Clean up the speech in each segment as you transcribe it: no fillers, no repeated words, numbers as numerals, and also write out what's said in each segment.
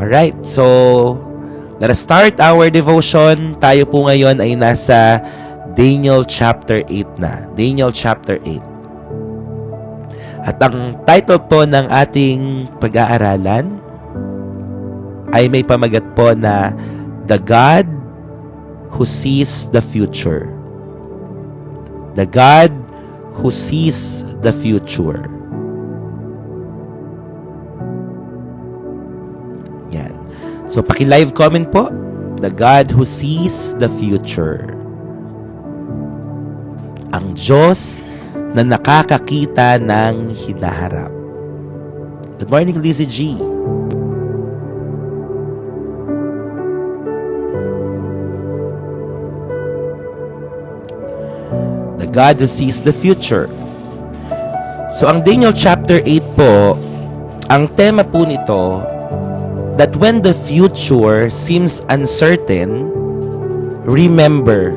Alright, so let us start our devotion. Tayo po ngayon ay nasa Daniel chapter 8 na. Daniel chapter 8. At ang title po ng ating pag-aaralan ay may pamagat po na The God Who Sees the Future. The God Who Sees the Future. Yan. So, paki-live comment po. The God Who Sees the Future. Ang Diyos na nakakakita ng hinaharap. Good morning, Lizzie G. The God who sees the future. So, ang Daniel chapter 8 po, ang tema po nito, that when the future seems uncertain, remember,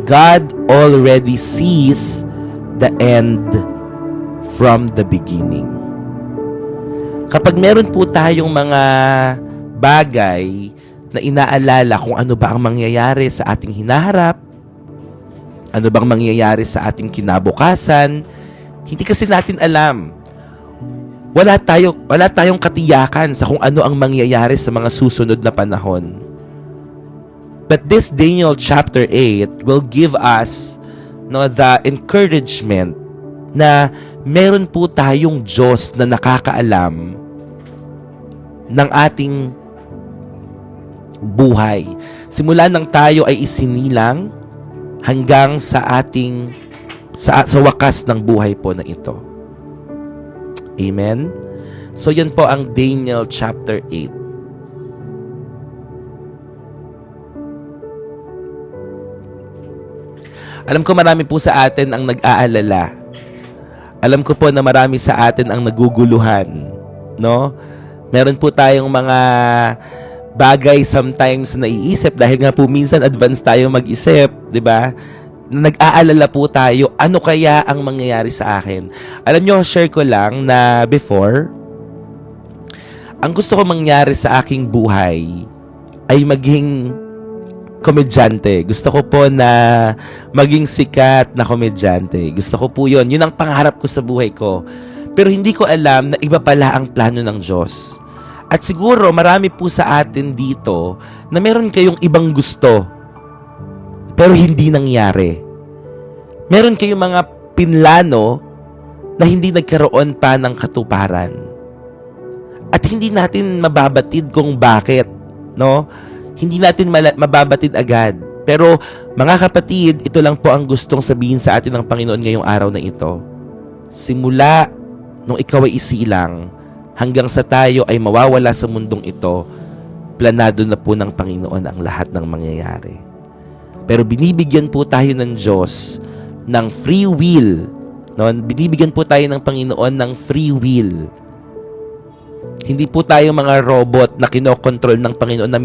God already sees the end from the beginning. Kapag meron po tayong mga bagay na inaalala kung ano ba ang mangyayari sa ating hinaharap, ano bang mangyayari sa ating kinabukasan, hindi kasi natin alam. Wala tayong katiyakan sa kung ano ang mangyayari sa mga susunod na panahon. But this Daniel chapter 8 will give us the encouragement na meron po tayong Diyos na nakakaalam ng ating buhay. Simula nang tayo ay isinilang hanggang sa wakas ng buhay po na ito. Amen? So yan po ang Daniel chapter 8. Alam ko marami po sa atin ang nag-aalala. Alam ko po na marami sa atin ang naguguluhan, no? Meron po tayong mga bagay sometimes na naiisip dahil nga po minsan advance tayo mag-isip, 'di ba? Nag-aalala po tayo, ano kaya ang mangyayari sa akin? Alam nyo, share ko lang na before, ang gusto ko mangyari sa aking buhay ay maging komedyante. Gusto ko po na maging sikat na komedyante. Gusto ko po yun. Yun ang pangarap ko sa buhay ko. Pero hindi ko alam na iba pala ang plano ng Diyos. At siguro marami po sa atin dito na meron kayong ibang gusto pero hindi nangyari. Meron kayong mga pinlano na hindi nagkaroon pa ng katuparan. At hindi natin mababatid kung bakit, no? Hindi natin mababatid agad. Pero mga kapatid, ito lang po ang gustong sabihin sa atin ng Panginoon ngayong araw na ito. Simula nung ikaw ay isilang hanggang sa tayo ay mawawala sa mundong ito, planado na po ng Panginoon ang lahat ng mangyayari. Pero binibigyan po tayo ng Diyos ng free will. No? Binibigyan po tayo ng Panginoon ng free will. Hindi po tayo mga robot na kinokontrol ng Panginoon na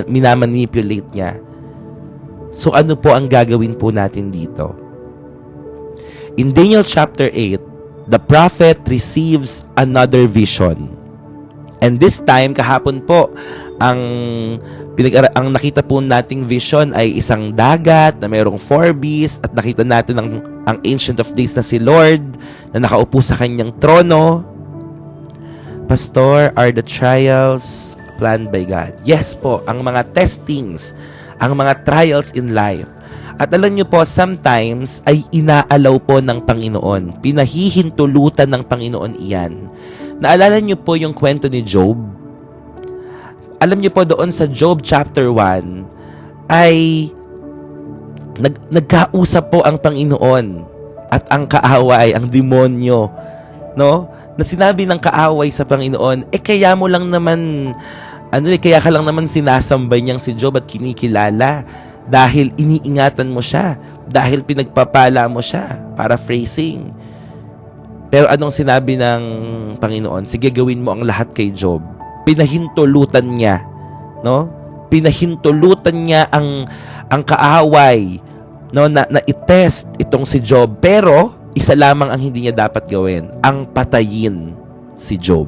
minamanipulate niya. So ano po ang gagawin po natin dito? In Daniel chapter 8, the prophet receives another vision. And this time, kahapon po, ang nakita po nating vision ay isang dagat na mayroong 4 beasts at nakita natin ang Ancient of Days na si Lord na nakaupo sa kanyang trono. Pastor, are the trials planned by God? Yes po, ang mga testings, ang mga trials in life. At alam nyo po, sometimes ay inaalaw po ng Panginoon. Pinahihintulutan ng Panginoon iyan. Naalala nyo po yung kwento ni Job? Alam nyo po doon sa Job chapter 1 ay nagkausap po ang Panginoon at ang kaaway, ang demonyo, no? Na sinabi ng kaaway sa Panginoon, kaya mo lang naman, kaya ka lang naman sinasambay niyang si Job at kinikilala dahil iniingatan mo siya, dahil pinagpapala mo siya, paraphrasing. Pero anong sinabi ng Panginoon? Sige, gawin mo ang lahat kay Job. Pinahintulutan niya, no? Pinahintulutan niya ang kaaway, no, na i-test itong si Job. Pero isa lamang ang hindi niya dapat gawin, ang patayin si Job.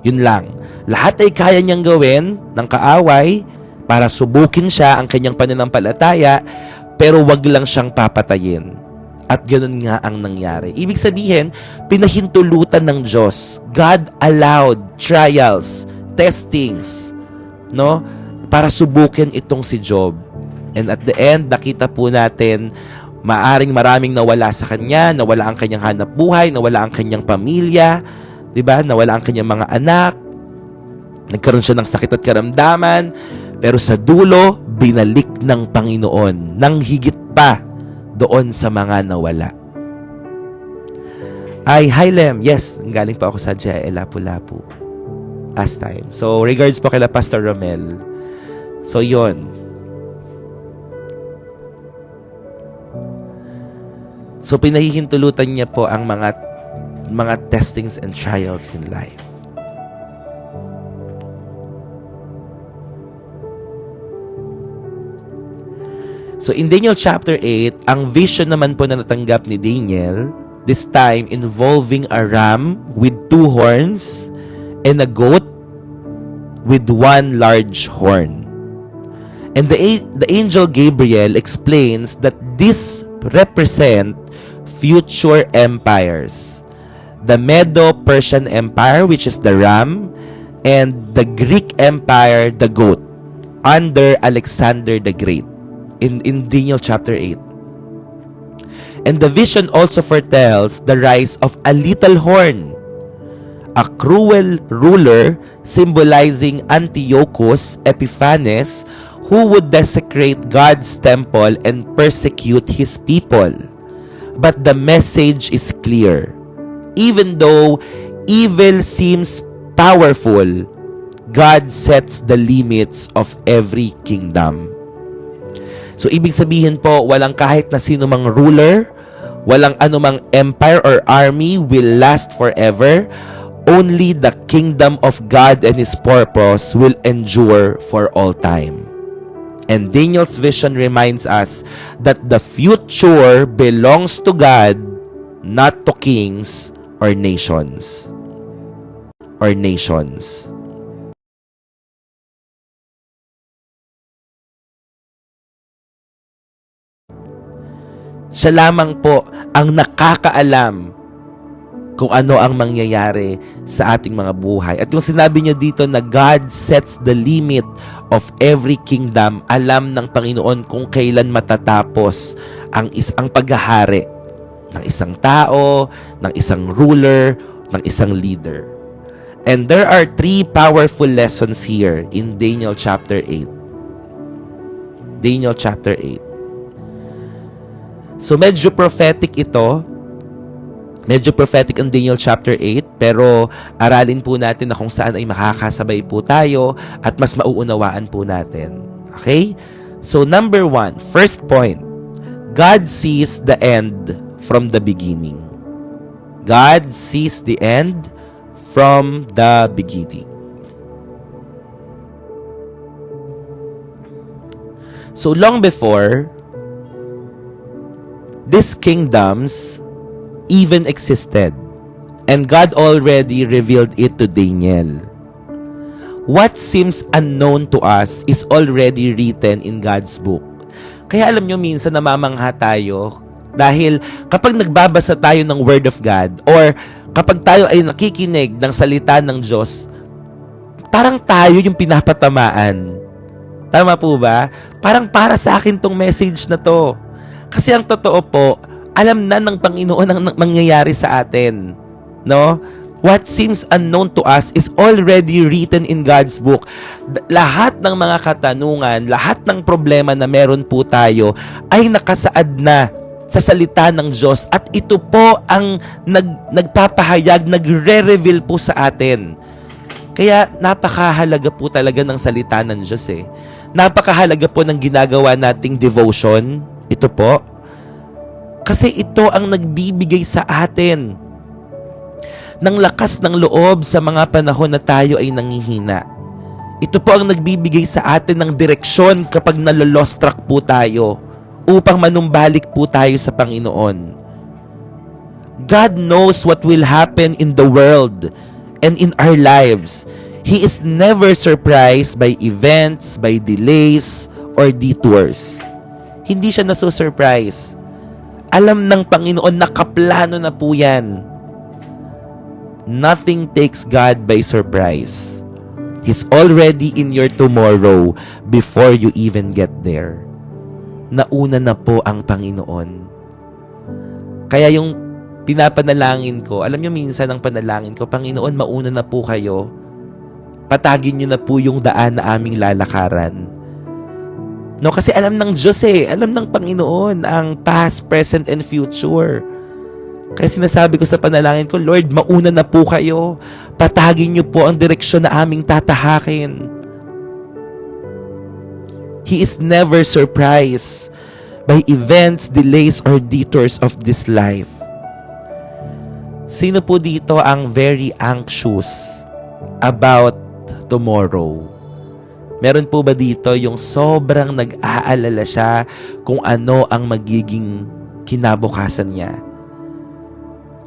Yun lang. Lahat ay kaya niyang gawin ng kaaway para subukin siya ang kanyang pananampalataya, pero wag lang siyang papatayin. At ganun nga ang nangyari. Ibig sabihin, pinahintulutan ng Diyos. God allowed trials, testings, no? Para subukin itong si Job. And at the end, nakita po natin, maraming nawala sa kanya, nawala ang kanyang hanap buhay, nawala ang kanyang pamilya, 'di ba? Nawala ang kanyang mga anak. Nagkaroon siya ng sakit at karamdaman, pero sa dulo, binalik ng Panginoon ng higit pa doon sa mga nawala. Ay, hi Lem. Yes, galing pa ako sa Lapu-Lapu last time. So, regards po kay Pastor Romel. So, yon. So, pinahihintulutan niya po ang mga testings and trials in life. So in Daniel chapter 8, ang vision naman po na natanggap ni Daniel, this time involving a ram with 2 horns and a goat with 1 large horn. And the angel Gabriel explains that this represent future empires. The Medo-Persian Empire, which is the ram, and the Greek Empire, the goat, under Alexander the Great. In Daniel chapter 8. And the vision also foretells the rise of a little horn, a cruel ruler symbolizing Antiochus Epiphanes, who would desecrate God's temple and persecute his people. But the message is clear. Even though evil seems powerful, God sets the limits of every kingdom. So, ibig sabihin po, walang kahit na sino mang ruler, walang anumang empire or army will last forever. Only the kingdom of God and His purpose will endure for all time. And Daniel's vision reminds us that the future belongs to God, not to kings or nations. Siya lamang po ang nakakaalam kung ano ang mangyayari sa ating mga buhay. At yung sinabi niya dito na God sets the limit of every kingdom, alam ng Panginoon kung kailan matatapos ang paghahari ng isang tao, ng isang ruler, ng isang leader. And there are 3 powerful lessons here in Daniel chapter 8. Daniel chapter 8. So medyo prophetic ito. Medyo prophetic ang Daniel chapter 8, pero aralin po natin na kung saan ay makakasabay po tayo at mas mauunawaan po natin. Okay? So number 1, first point, God sees the end from the beginning. God sees the end from the beginning. So long before these kingdoms even existed, and God already revealed it to Daniel. What seems unknown to us is already written in God's book. Kaya alam nyo, minsan namamangha tayo dahil kapag nagbabasa tayo ng Word of God or kapag tayo ay nakikinig ng salita ng Diyos, parang tayo yung pinapatamaan. Tama po ba? Parang para sa akin tong message na to. Kasi ang totoo po, alam na ng Panginoon ang mangyayari sa atin. No? What seems unknown to us is already written in God's book. Lahat ng mga katanungan, lahat ng problema na meron po tayo ay nakasaad na sa salita ng Diyos. At ito po ang nagpapahayag, nagre-reveal po sa atin. Kaya napakahalaga po talaga ng salita ng Diyos eh. Napakahalaga po ng ginagawa nating devotion. Ito po. Kasi ito ang nagbibigay sa atin ng lakas ng loob sa mga panahon na tayo ay nanghihina. Ito po ang nagbibigay sa atin ng direksyon kapag nalolost track po tayo upang manumbalik po tayo sa Panginoon. God knows what will happen in the world and in our lives. He is never surprised by events, by delays, or detours. Hindi siya naso-surprise. Alam ng Panginoon, nakaplano na po yan. Nothing takes God by surprise. He's already in your tomorrow before you even get there. Nauna na po ang Panginoon. Kaya yung pinapanalangin ko, alam nyo minsan ang panalangin ko, Panginoon, mauna na po kayo. Patagin nyo na po yung daan na aming lalakaran. No, kasi alam ng Diyos alam ng Panginoon ang past, present, and future. Kaya sinasabi ko sa panalangin ko, Lord, mauna na po kayo. Patagin nyo po ang direksyon na aming tatahakin. He is never surprised by events, delays, or detours of this life. Sino po dito ang very anxious about tomorrow? Meron po ba dito yung sobrang nag-aalala siya kung ano ang magiging kinabukasan niya?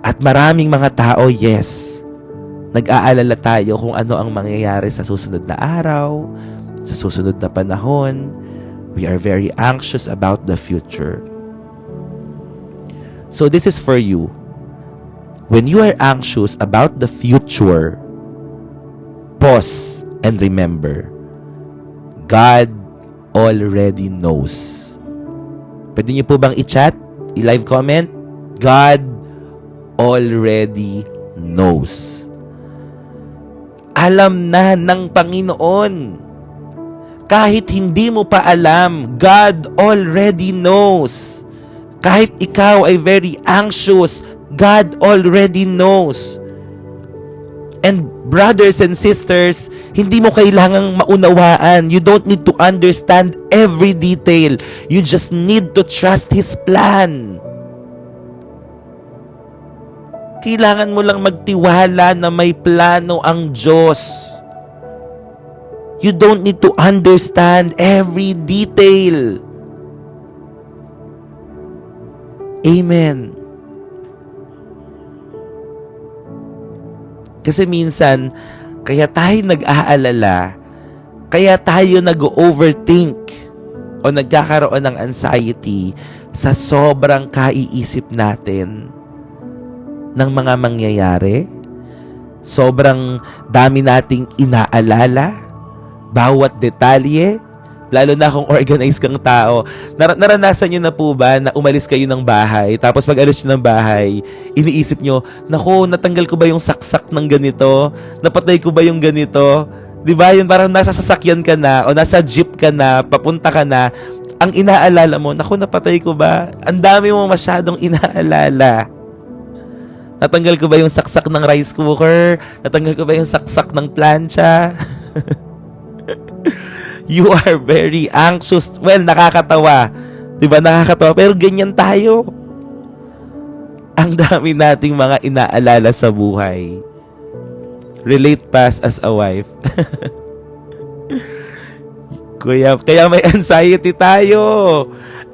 At maraming mga tao, yes, nag-aalala tayo kung ano ang mangyayari sa susunod na araw, sa susunod na panahon. We are very anxious about the future. So this is for you. When you are anxious about the future, pause and remember, God already knows. Pwede niyo po bang i-chat, i-live comment? God already knows. Alam na ng Panginoon. Kahit hindi mo pa alam, God already knows. Kahit ikaw ay very anxious, God already knows. And brothers and sisters, hindi mo kailangang maunawaan. You don't need to understand every detail. You just need to trust His plan. Kailangan mo lang magtiwala na may plano ang Diyos. You don't need to understand every detail. Amen. Kasi minsan, kaya tayo nag-aalala, kaya tayo nag-overthink o nagkakaroon ng anxiety sa sobrang kaiisip natin ng mga mangyayari. Sobrang dami nating inaalala, bawat detalye, lalo na kung organized kang tao. Naranasan nyo na po ba na umalis kayo ng bahay, tapos pag alis nyo ng bahay, iniisip nyo, naku, natanggal ko ba yung saksak ng ganito? Napatay ko ba yung ganito? Diba yun, parang nasa sasakyan ka na, o nasa jeep ka na, papunta ka na, ang inaalala mo, naku, napatay ko ba? Ang dami mo masyadong inaalala. Natanggal ko ba yung saksak ng rice cooker? Natanggal ko ba yung saksak ng plancha? You are very anxious. Well, nakakatawa. Diba? Nakakatawa. Pero ganyan tayo. Ang dami nating mga inaalala sa buhay. Relate past as a wife. Kaya may anxiety tayo.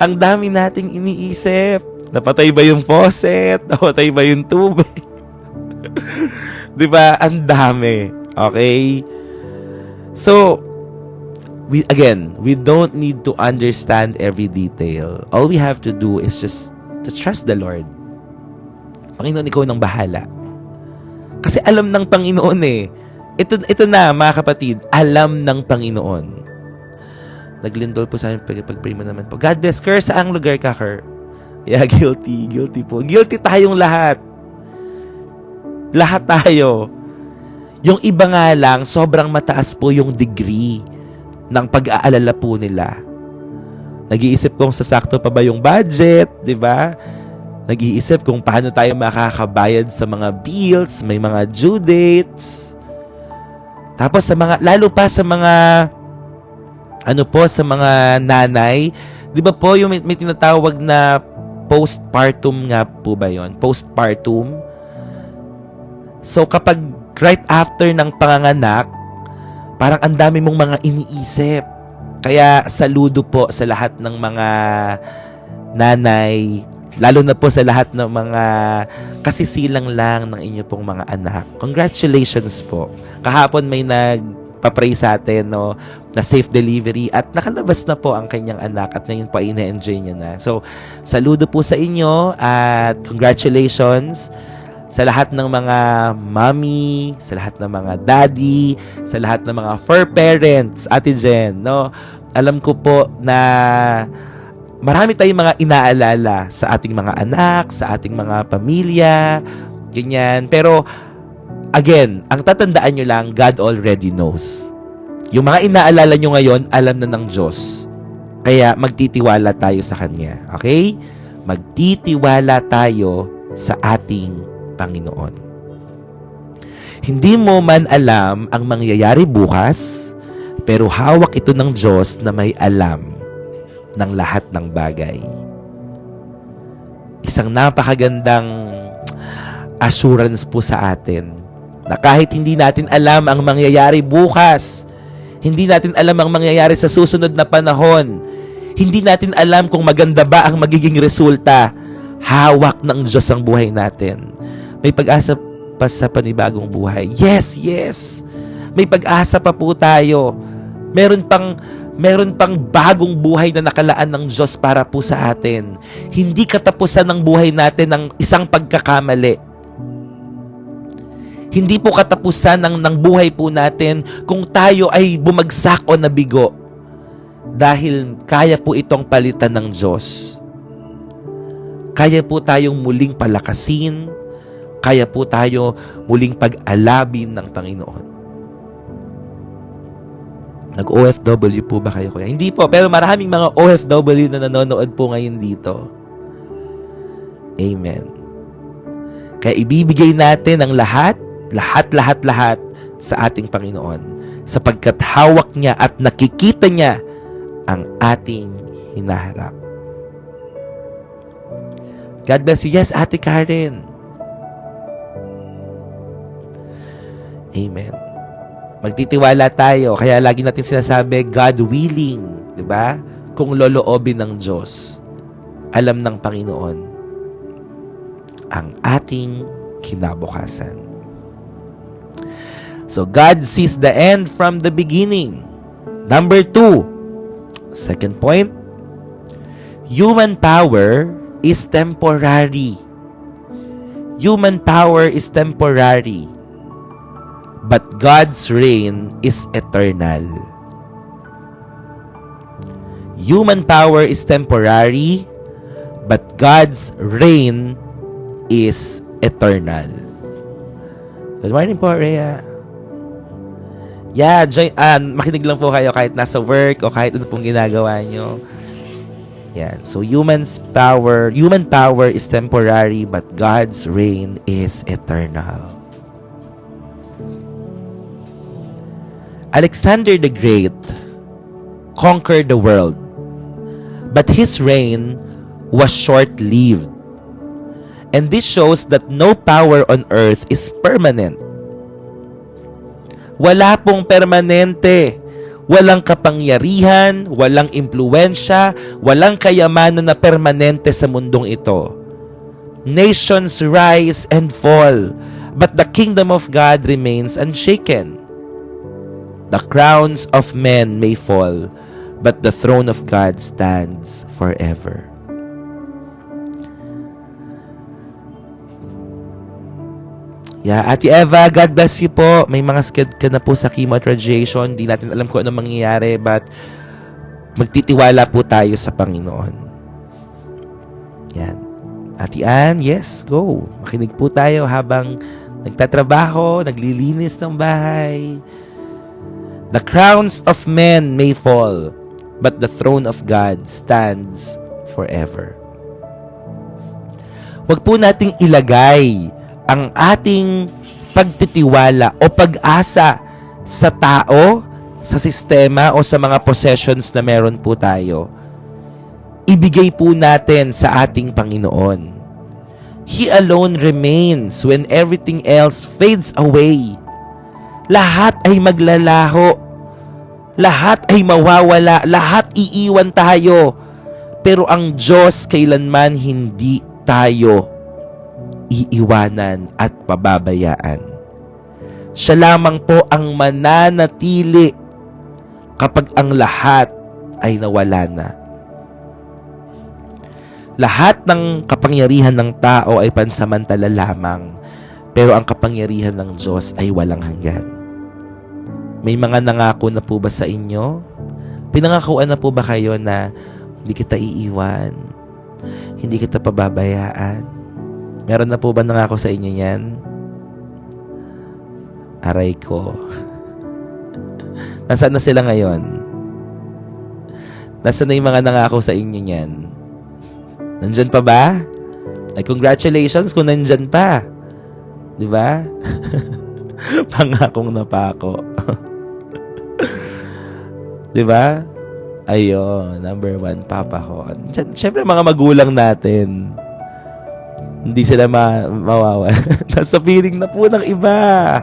Ang dami nating iniisip. Napatay ba yung faucet? Napatay ba yung tubig? Diba? Ang dami. Okay? So, we don't need to understand every detail. All we have to do is just to trust the Lord. Panginoon, ikaw nang bahala. Kasi alam ng Panginoon Ito na, mga kapatid, alam ng Panginoon. Naglindol po sa amin, pag-pray mo naman po. God bless, Ker, saang lugar ka, Ker? Yeah, guilty po. Guilty tayong lahat. Lahat tayo. Yung iba nga lang, sobrang mataas po yung degree ng pag-aalala po nila. Nag-iisip kung sasakto pa ba yung budget, di ba? Nag-iisip kung paano tayo makakabayad sa mga bills, may mga due dates. Tapos lalo pa sa mga, sa mga nanay, di ba po yung may tinatawag na postpartum nga po ba yun? Postpartum. So kapag right after ng panganganak, parang ang dami mong mga iniisip. Kaya saludo po sa lahat ng mga nanay lalo na po sa lahat ng mga kasisilang lang ng inyo pong mga anak. Congratulations po. Kahapon may nagpa-pray sa atin, no, na safe delivery at nakalabas na po ang kanyang anak at ngayon po ay ina-enjoy niya na. So, saludo po sa inyo at congratulations sa lahat ng mga mommy, sa lahat ng mga daddy, sa lahat ng mga fur parents, Ate Jen, no? Alam ko po na marami tayong mga inaalala sa ating mga anak, sa ating mga pamilya, ganyan. Pero, again, ang tatandaan nyo lang, God already knows. Yung mga inaalala nyo ngayon, alam na ng Diyos. Kaya, magtitiwala tayo sa Kanya. Okay? Magtitiwala tayo sa ating Panginoon. Hindi mo man alam ang mangyayari bukas, pero hawak ito ng Diyos na may alam ng lahat ng bagay. Isang napakagandang assurance po sa atin na kahit hindi natin alam ang mangyayari bukas, hindi natin alam ang mangyayari sa susunod na panahon, hindi natin alam kung maganda ba ang magiging resulta, hawak ng Diyos ang buhay natin. May pag-asa pa sa panibagong buhay. Yes, yes. May pag-asa pa po tayo. Meron pang bagong buhay na nakalaan ng Diyos para po sa atin. Hindi katapusan ng buhay natin ng isang pagkakamali. Hindi po katapusan ng buhay po natin kung tayo ay bumagsak o nabigo. Dahil kaya po itong palitan ng Diyos. Kaya po tayong muling palakasin. Kaya po tayo muling pag-alabin ng Panginoon. Nag-OFW po ba kayo, kuya? Hindi po, pero maraming mga OFW na nanonood po ngayon dito. Amen. Kaya ibibigay natin ang lahat sa ating Panginoon sapagkat hawak niya at nakikita niya ang ating hinaharap. God bless you. Yes, Ate Karen. Amen. Magtitiwala tayo. Kaya lagi natin sinasabi, God willing. Diba? Kung loloobin ng Diyos, alam ng Panginoon ang ating kinabukasan. So, God sees the end from the beginning. Number 2, second point, human power is temporary. Human power is temporary. But God's reign is eternal. Human power is temporary, but God's reign is eternal. Good morning po, Rhea. Yeah, makinig lang po kayo kahit nasa work o kahit ano pong ginagawa nyo. Yan. So, human power is temporary, but God's reign is eternal. Alexander the Great conquered the world, but his reign was short-lived. And this shows that no power on earth is permanent. Wala pong permanente. Walang kapangyarihan, walang impluwensya, walang kayamanan na permanente sa mundong ito. Nations rise and fall, but the kingdom of God remains unshaken. The crowns of men may fall, but the throne of God stands forever. Yeah, Ate Eva, God bless you po. May mga sked ka na po sa chemo at radiation. Di natin alam kung anong mangyayari, but magtitiwala po tayo sa Panginoon. Yan. Ate Ann, yes, go. Makinig po tayo habang nagtatrabaho, naglilinis ng bahay. The crowns of men may fall, but the throne of God stands forever. Huwag po nating ilagay ang ating pagtitiwala o pag-asa sa tao, sa sistema o sa mga possessions na meron po tayo. Ibigay po natin sa ating Panginoon. He alone remains when everything else fades away. Lahat ay maglalaho. Lahat ay mawawala. Lahat iiwan tayo. Pero ang Diyos kailanman hindi tayo iiwanan at pababayaan. Siya lamang po ang mananatili kapag ang lahat ay nawala na. Lahat ng kapangyarihan ng tao ay pansamantala lamang, pero ang kapangyarihan ng Diyos ay walang hanggan. May mga nangako na po ba sa inyo? Pinangakuan na po ba kayo na hindi kita iiwan, hindi kita pababayaan? Meron na po ba nangako sa inyo yan? Aray ko. Nasaan na sila ngayon? Nasaan na yung mga nangako sa inyo yan? Nandyan pa ba? Ay, congratulations kung nandyan pa. Di ba? Pangakong napako. Di ba? Ayun, number 1, Papa ko. Siyempre, mga magulang natin, hindi sila mawawala. Nasa piling na po ng iba.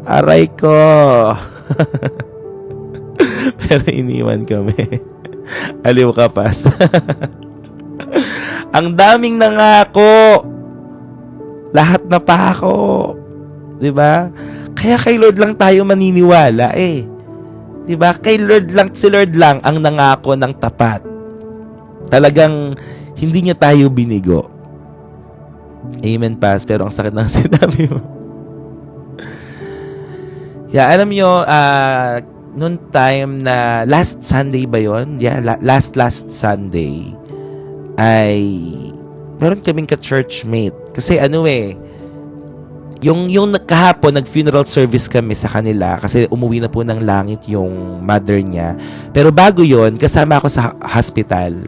Aray ko. Pero iniwan kami. Aliw ka pas. Ang daming nangako. Lahat na pa ako. 'Di ba? Kaya kay Lord lang tayo maniniwala eh. 'Di ba? Kay Lord lang, si Lord lang ang nangako ng tapat. Talagang hindi niya tayo binigo. Amen, Pas. Pero ang sakit ng sinabi mo. Yeah, alam nyo, noon time na last Sunday ba yun? Yeah, last Sunday ay meron kaming ka-churchmate. Kasi yung kahapon, nag-funeral service kami sa kanila kasi umuwi na po ng langit yung mother niya. Pero bago yon, kasama ako sa hospital.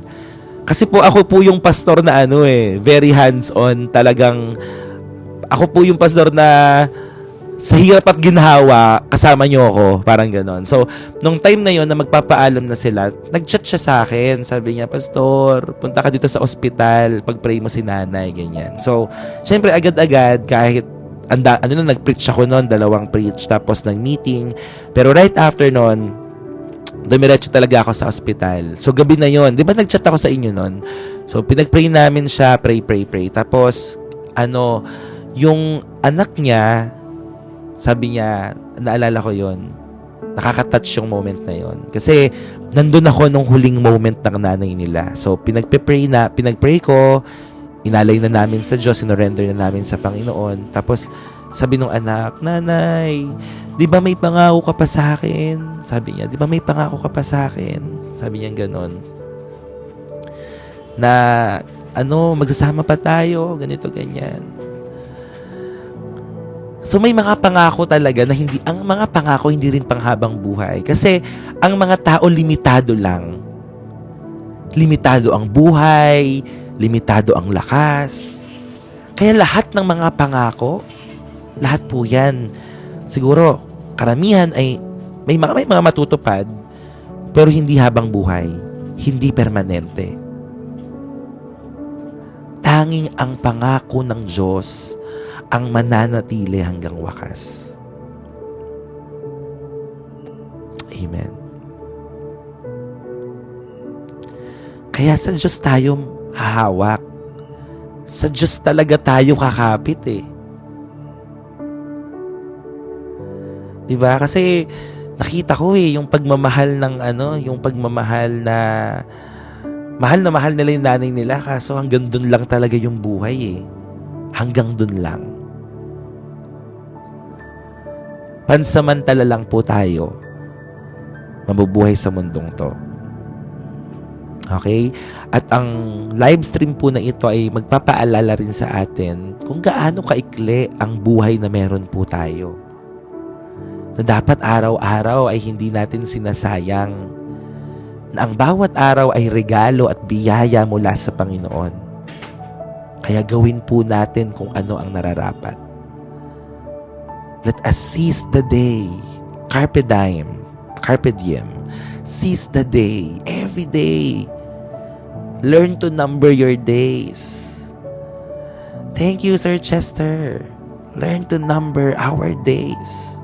Kasi po ako po yung pastor na very hands-on. Talagang ako po yung pastor na sa hirap at ginhawa, kasama niyo ako. Parang ganon. So, nung time na yon na magpapaalam na sila, nag-chat siya sa akin. Sabi niya, Pastor, punta ka dito sa ospital. Pag-pray mo si nanay, ganyan. So, syempre, agad-agad, kahit nag-preach ako noon, 2 preach, tapos nag-meeting. Pero right after noon, dumiretso talaga ako sa ospital. So, gabi na yon. Di ba nag-chat ako sa inyo noon? So, pinag-pray namin siya, pray. Tapos, yung anak niya, sabi niya, naalala ko yon, nakaka-touch yung moment na yon. Kasi, nandun ako nung huling moment ng nanay nila. So, pinag-pray ko, inalay na namin sa Diyos, sinorender na namin sa Panginoon. Tapos, sabi nung anak, Nanay, di ba may pangako ka pa sa akin? Sabi niya, di ba may pangako ka pa sa akin? Sabi niya ganon. Na, magsasama pa tayo, ganito, ganyan. So may mga pangako talaga na ang mga pangako hindi rin panghabang buhay. Kasi ang mga tao limitado lang. Limitado ang buhay, limitado ang lakas. Kaya lahat ng mga pangako, lahat po yan, siguro karamihan ay may mga matutupad, pero hindi habang buhay, hindi permanente. Tanging ang pangako ng Diyos ang mananatili hanggang wakas. Amen. Kaya sa Diyos tayo hahawak. Sa Diyos talaga tayo kakapit eh. Diba? Kasi nakita ko yung pagmamahal ng yung pagmamahal na mahal nila yung nanay nila, kaso hanggang dun lang talaga yung buhay eh. Hanggang dun lang. Pansamantala lang po tayo mabubuhay sa mundong to. Okay? At ang live stream po na ito ay magpapaalala rin sa atin kung gaano kaikli ang buhay na meron po tayo. Na dapat araw-araw ay hindi natin sinasayang. Na ang bawat araw ay regalo at biyaya mula sa Panginoon. Kaya gawin po natin kung ano ang nararapat. Let us seize the day. Carpe diem. Seize the day. Every day. Learn to number your days. Thank you, Sir Chester. Learn to number our days.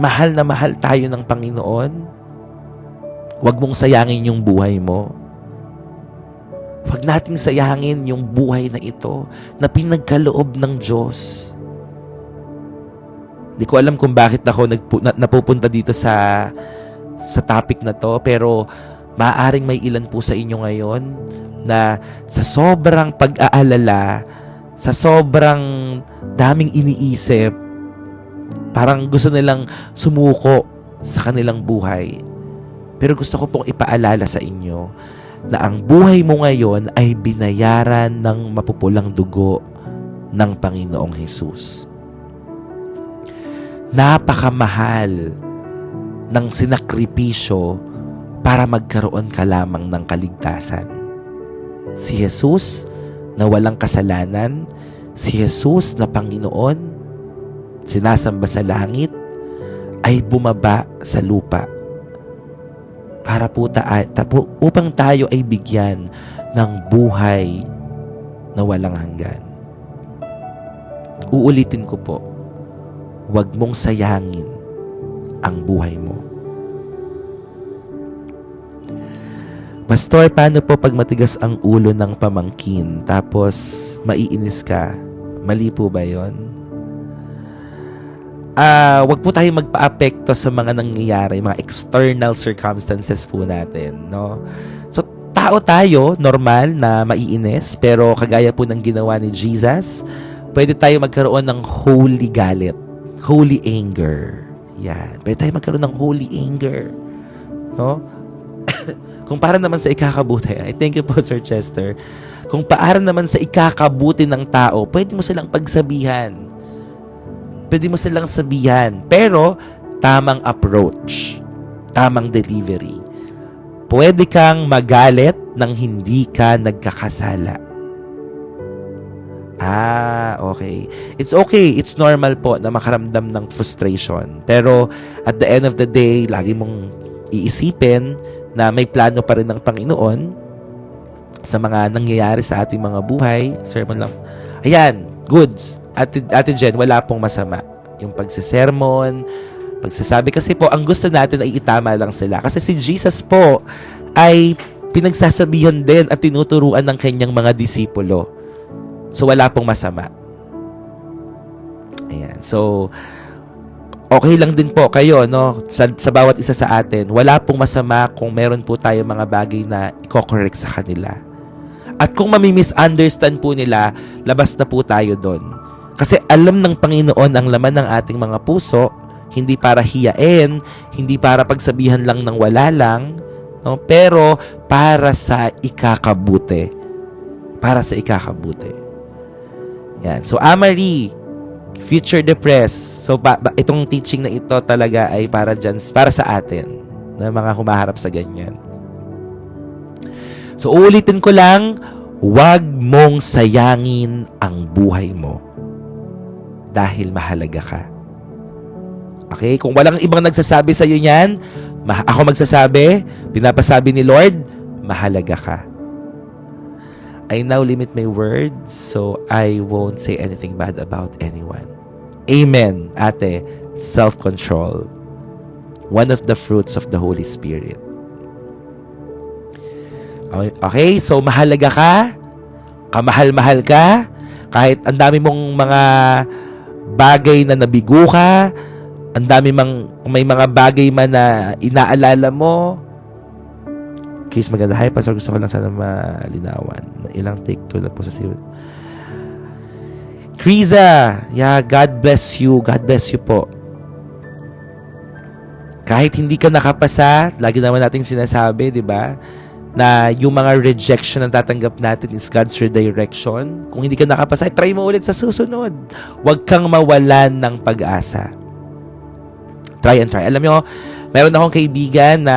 Mahal na mahal tayo ng Panginoon. Huwag mong sayangin yung buhay mo. Huwag nating sayangin yung buhay na ito na pinagkaloob ng Diyos. Hindi ko alam kung bakit ako napupunta dito sa topic na to, pero maaaring may ilan po sa inyo ngayon na sa sobrang pag-aalala, sa sobrang daming iniisip, parang gusto nilang sumuko sa kanilang buhay. Pero gusto ko pong ipaalala sa inyo na ang buhay mo ngayon ay binayaran ng mapupulang dugo ng Panginoong Hesus. Napakamahal ng sinakripisyo para magkaroon ka lamang ng kaligtasan. Si Jesus na walang kasalanan, si Jesus na Panginoon, sinasamba sa langit, ay bumaba sa lupa para upang tayo ay bigyan ng buhay na walang hanggan. Uulitin ko po, huwag mong sayangin ang buhay mo. Pastor, paano po pag matigas ang ulo ng pamangkin tapos maiinis ka? Mali po ba yon? Wag po tayo magpa-apekto sa mga nangyayari, mga external circumstances po natin, no? So, tao tayo, normal na maiinis, pero kagaya po ng ginawa ni Jesus, pwede tayo magkaroon ng holy galit, holy anger. Yan. Pwede tayo magkaroon ng holy anger, no? Kung para naman sa ikakabuti, I thank you po, Sir Chester. Kung para naman sa ikakabuti ng tao, pwede mo silang pagsabihan. Pwede mo silang sabihan, pero tamang approach, tamang delivery. Pwede kang magalit nang hindi ka nagkakasala. Okay. It's okay. It's normal po na makaramdam ng frustration. Pero at the end of the day, lagi mong iisipin na may plano pa rin ng Panginoon sa mga nangyayari sa ating mga buhay. Sermon lang. Ayan, goods. Ate Jen, wala pong masama. Yung pagsisermon, pagsasabi. Kasi po, ang gusto natin ay itama lang sila. Kasi si Jesus po ay pinagsasabihan din at tinuturuan ng kanyang mga disipulo. So, wala pong masama. Ayan. So, okay lang din po kayo, no? Sa bawat isa sa atin, wala pong masama kung meron po tayo mga bagay na i-correct sa kanila. At kung mami-misunderstand po nila, labas na po tayo doon. Kasi alam ng Panginoon ang laman ng ating mga puso, hindi para hiyain, hindi para pagsabihan lang ng wala lang, no? Pero para sa ikakabuti. Para sa ikakabuti. Yan. So, Marie, future depressed. So, itong teaching na ito talaga ay para sa atin na mga humaharap sa ganyan. So, uulitin ko lang, huwag mong sayangin ang buhay mo dahil mahalaga ka. Okay? Kung walang ibang nagsasabi sa iyo niyan, ako magsasabi, pinapasabi ni Lord, mahalaga ka. I now limit my words so I won't say anything bad about anyone. Amen, ate. Self-control. One of the fruits of the Holy Spirit. Okay, so mahalaga ka, kamahal-mahal ka, kahit ang dami mong mga bagay na nabigo ka, ang dami may mga bagay man na inaalala mo. Chris, maganda. Hi, Pastor. Gusto ko lang sana malinawan. Ilang take ko na po sa siwit. Kriza, yeah, God bless you. God bless you po. Kahit hindi ka nakapasa, lagi naman nating sinasabi, di ba? Na yung mga rejection na tatanggap natin is God's redirection. Kung hindi ka nakapasa, try mo ulit sa susunod. Huwag kang mawalan ng pag-asa. Try and try. Alam nyo, meron akong kaibigan na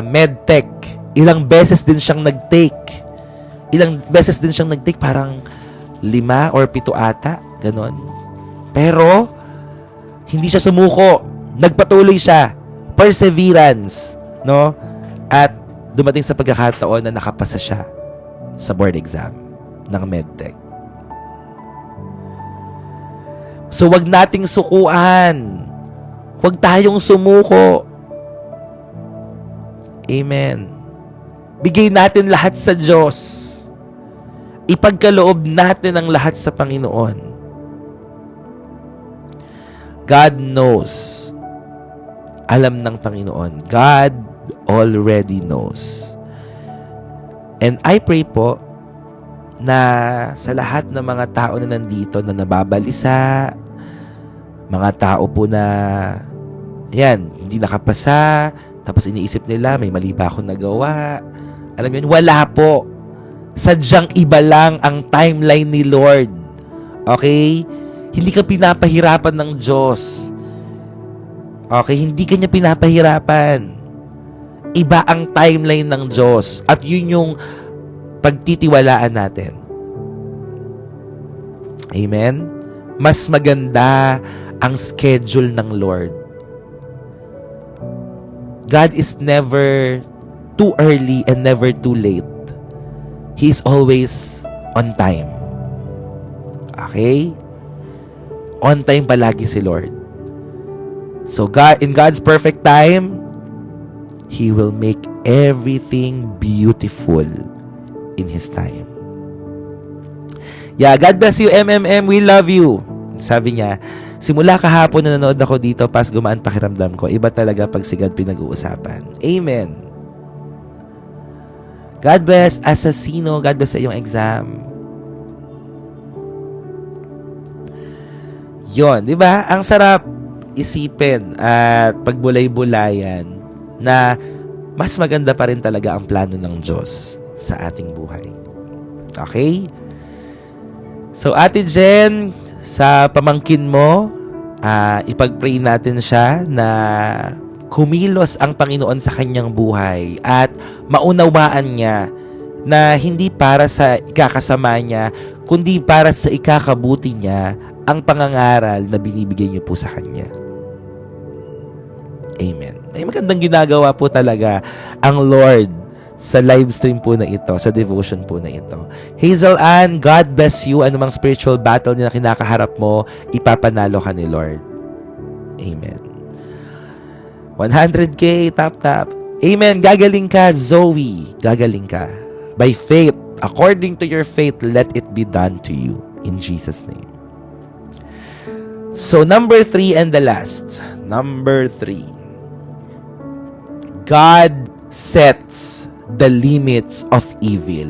medtech. Ilang beses din siyang nag-take. Parang 5 or 7 ata. Ganon. Pero, hindi siya sumuko. Nagpatuloy siya. Perseverance. No? At dumating sa pagkakataon na nakapasa siya sa board exam ng medtech. So, wag nating sukuan. Huwag tayong sumuko. Amen. Bigay natin lahat sa Diyos. Ipagkaloob natin ang lahat sa Panginoon. God knows. Alam ng Panginoon. God already knows. And I pray po na sa lahat ng mga tao na nandito na nababalisa, mga tao po na hindi nakapasa, tapos iniisip nila, may mali ba ako nagawa? Alam yun, wala po. Sadyang iba lang ang timeline ni Lord. Okay? Hindi ka pinapahirapan ng Diyos. Okay? Hindi ka niya pinapahirapan. Iba ang timeline ng Diyos. At yun yung pagtitiwalaan natin. Amen? Mas maganda ang schedule ng Lord. God is never too early and never too late. He is always on time. Okay? On time palagi si Lord. So God, in God's perfect time, He will make everything beautiful in His time. Yeah, God bless you, MMM. We love you. Sabi niya, simula kahapon na nanood ako dito, pas gumaan pakiramdam ko. Iba talaga pag sigad pinag-uusapan. Amen. God bless, Assassino. God bless sa iyong exam. Yon, di ba? Ang sarap isipin at pagbulay-bulayan na mas maganda pa rin talaga ang plano ng Diyos sa ating buhay. Okay? So, Ate Jen, sa pamangkin mo, ipag-pray natin siya na kumilos ang Panginoon sa kanyang buhay at maunawaan niya na hindi para sa ikakasama niya, kundi para sa ikakabuti niya ang pangangaral na binibigay niyo po sa kanya. Amen. Ay magandang ginagawa po talaga ang Lord sa live stream po na ito, sa devotion po na ito. Hazel Ann, God bless you. Anumang spiritual battle na kinakaharap mo, ipapanalo ka ni Lord. Amen. 100K, tap. Amen. Gagaling ka, Zoe. Gagaling ka. By faith, according to your faith, let it be done to you. In Jesus' name. So, number 3 and the last. Number 3. God sets the limits of evil.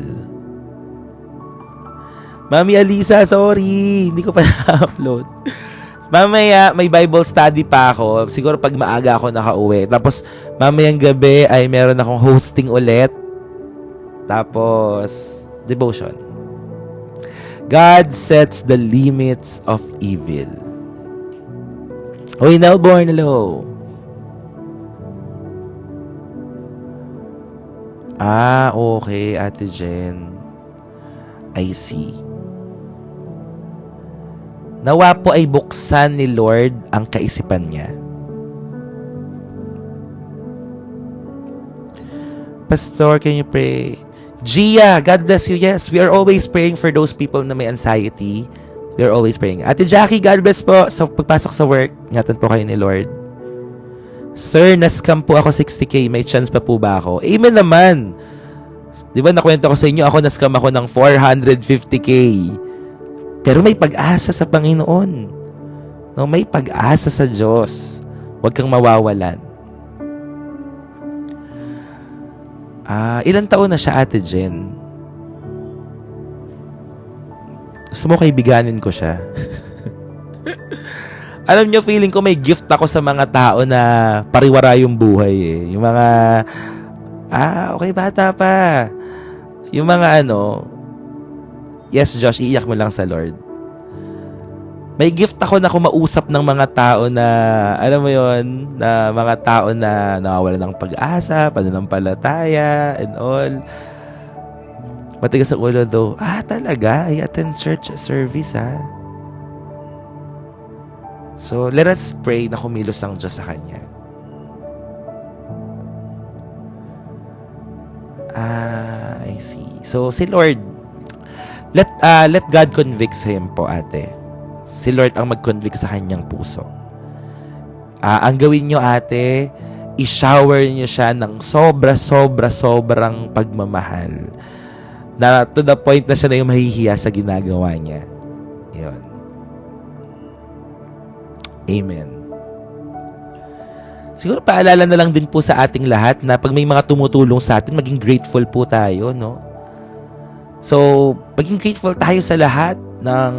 Mami Alisa, sorry. Hindi ko pa na-upload. Mamaya, may Bible study pa ako. Siguro pag maaga ako nakauwi. Tapos, mamayang gabi ay meron akong hosting ulit. Tapos, devotion. God sets the limits of evil. Hoy, Nelborn, hello. Okay, Ate Jen. I see. Nawa po ay buksan ni Lord ang kaisipan niya. Pastor, can you pray? Gia, God bless you. Yes, we are always praying for those people na may anxiety. We are always praying. Ate Jackie, God bless po. Sa pagpasok sa work, ingatan po kayo ni Lord. Sir, na-scam po ako 60K. May chance pa po ba ako? Amen naman. Di ba nakwento ko sa inyo, ako na-scam ako ng 450K. Pero may pag-asa sa Panginoon. No, may pag-asa sa Diyos. Huwag kang mawawalan. Ilang taon na siya, Ate Jen? Gusto mo kaibiganin ko siya? Alam niyo, feeling ko may gift ako sa mga tao na pariwara yung buhay eh. Yung mga, okay, bata pa. Yung mga yes, Josh, iiyak mo lang sa Lord. May gift ako na kumausap ng mga tao na, alam mo yon, na mga tao na nawawalan ng pag-asa, pananampalataya, and all. Matigas ang ulo though. Talaga? I attend church service, So, let us pray na kumilos ang Diyos sa kanya. I see. So, si Lord, let God convict him po, ate. Si Lord ang mag-convict sa kanyang puso. Ang gawin nyo, ate, i-shower niyo siya ng sobrang pagmamahal. Na to the point na siya na yung mahihiya sa ginagawa niya. Yun. Amen. Siguro paalala na lang din po sa ating lahat na pag may mga tumutulong sa atin, maging grateful po tayo, no? So, maging grateful tayo sa lahat ng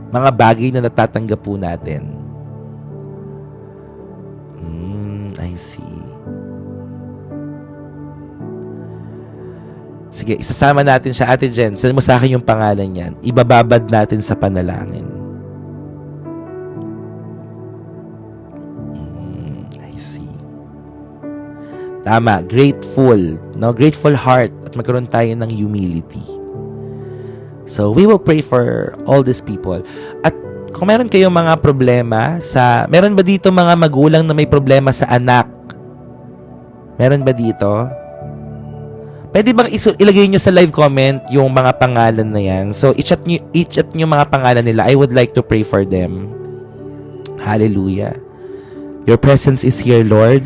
mga bagay na natatanggap po natin. I see. Sige, isasama natin siya. Ate Jen, send mo sa akin yung pangalan niyan. Ibababad natin sa panalangin. I see. Tama, grateful. No? Grateful heart. At magkaroon tayo ng humility. So, we will pray for all these people. At kung meron kayong mga problema meron ba dito mga magulang na may problema sa anak? Meron ba dito? Pwede bang ilagay nyo sa live comment yung mga pangalan na yan? So, i-chat nyo mga pangalan nila. I would like to pray for them. Hallelujah. Your presence is here, Lord.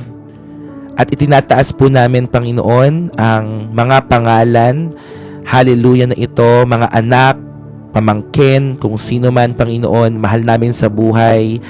At itinataas po namin, Panginoon, ang mga pangalan, hallelujah, na ito, mga anak, pamangkin, kung sino man, Panginoon, mahal namin sa buhay.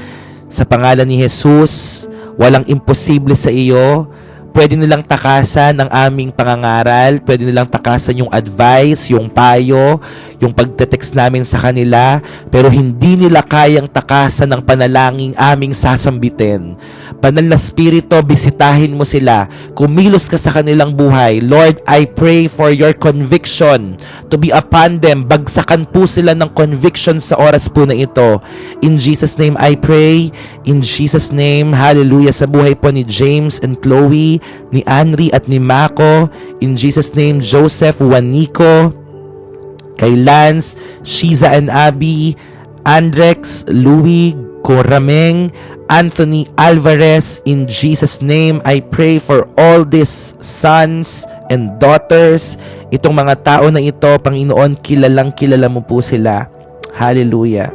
Sa pangalan ni Jesus, walang imposible sa iyo. Pwede nilang takasan ang aming pangangaral. Pwede nilang takasan yung advice, yung payo, yung pagte-text namin sa kanila. Pero hindi nila kayang takasan ang panalangin aming sasambitin. Banal na Espiritu, bisitahin mo sila. Kumilos ka sa kanilang buhay. Lord, I pray for your conviction to be upon them. Bagsakan po sila ng conviction sa oras po na ito. In Jesus' name I pray. In Jesus' name, hallelujah, sa buhay po ni James and Chloe, ni Anri at ni Mako. In Jesus' name, Joseph, Juanico, kay Lance, Shiza and Abby, Andrex, Louie, Corameng, Anthony Alvarez. In Jesus' name, I pray for all these sons and daughters. Itong mga tao na ito, Panginoon, kilalang kilala mo po sila. Hallelujah.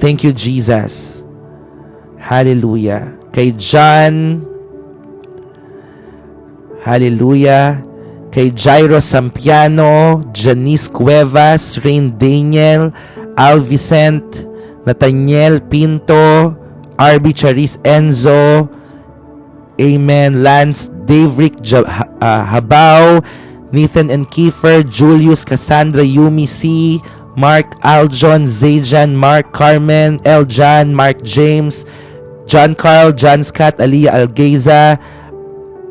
Thank you, Jesus. Hallelujah. Kay John, hallelujah. Kay Jairo Sampiano, Janice Cuevas, Rain Daniel, Al Vicent, Nathaniel Pinto, RB Charis Enzo, amen, Lance Davrick Habao, Nathan and Kiefer, Julius, Cassandra, Yumi C, Mark Aljon, Zajan, Mark Carmen, Eljan, Mark James, John Carl, John Scott, Aliyah Algeza,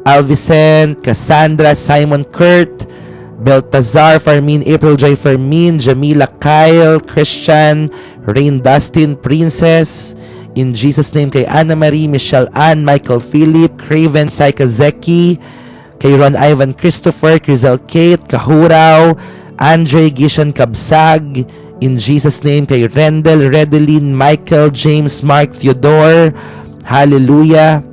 Alvicent, Cassandra, Simon Kurt, Beltazar, Farmin, April Joy Farmin, Jamila Kyle, Christian, Rain Dustin, Princess. In Jesus' name, kay Anna Marie, Michelle Ann, Michael Philip, Craven, Saika Zeki, kay Ron Ivan Christopher, Crizel Kate, Kahuraw, Andre Gishan Kabsag. In Jesus' name, kay Rendel, Redeline, Michael, James, Mark, Theodore. Hallelujah.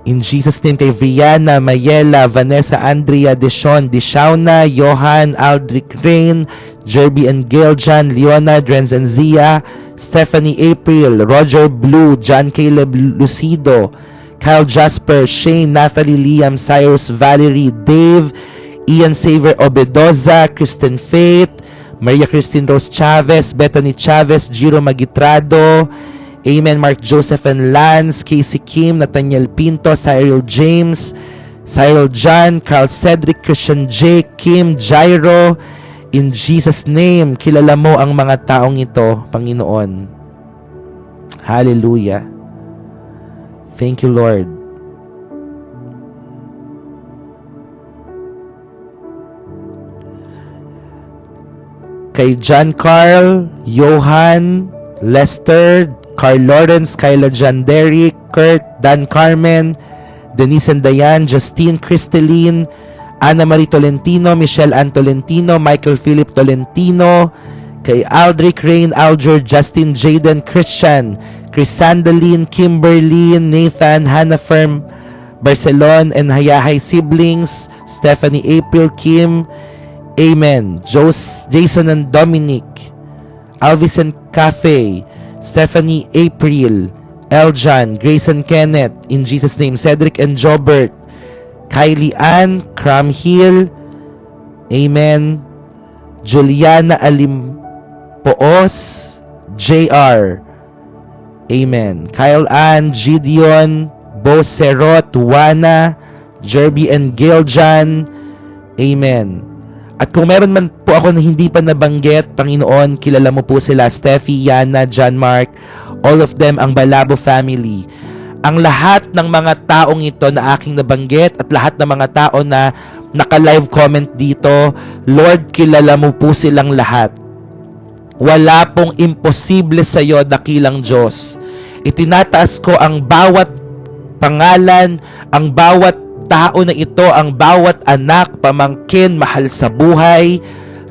In Jesus' name, kay Brianna, Mayela, Vanessa, Andrea, Deshaun, Deshauna, Johan, Aldrich Rain, Jerby and Gail, John, Leona, Drenz and Zia, Stephanie April, Roger Blue, John Caleb Lucido, Kyle Jasper, Shane, Natalie, Liam, Cyrus, Valerie, Dave, Ian Saver Obedoza, Kristen Faith, Maria Christine Rose Chavez, Bethany Chavez, Jiro Magitrado, amen, Mark Joseph and Lance, Casey Kim, Nathaniel Pinto, Cyril James, Cyril John, Carl Cedric, Christian J, Kim, Jairo. In Jesus' name, kilala mo ang mga taong ito, Panginoon. Hallelujah. Thank you, Lord. Kay John Carl, Johan, Lester, Carl Lawrence, Kyla John Derrick, Kurt, Dan Carmen, Denise and Diane, Justine, Cristeline, Ana Marie Tolentino, Michelle Ann Tolentino, Michael Philip Tolentino, kay Aldrich Rain, Alger, Justin, Jaden, Christian, Crisandaline, Kimberly, Nathan, Hannah Firm, Barcelon, and Hayahay siblings, Stephanie, April, Kim, amen, Jason and Dominic, Alvis and Cafe, Stephanie, April, Eljan, Grace and Kenneth, in Jesus' name. Cedric and Jobert, Kylie Ann, Cramhill, amen. Juliana Alimpoos, JR, amen. Kyle Ann, Gideon, Bo Serot, Wana, Jerby and Giljan, amen. At kung meron man po ako na hindi pa nabanggit, Panginoon, kilala mo po sila, Steffi, Yana, John Mark, all of them, ang Balabo family. Ang lahat ng mga taong ito na aking nabanggit at lahat ng mga tao na naka-live comment dito, Lord, kilala mo po silang lahat. Wala pong imposible sa iyo, dakilang Diyos. Itinataas ko ang bawat pangalan, ang bawat tao na ito, ang bawat anak, pamangkin, mahal sa buhay.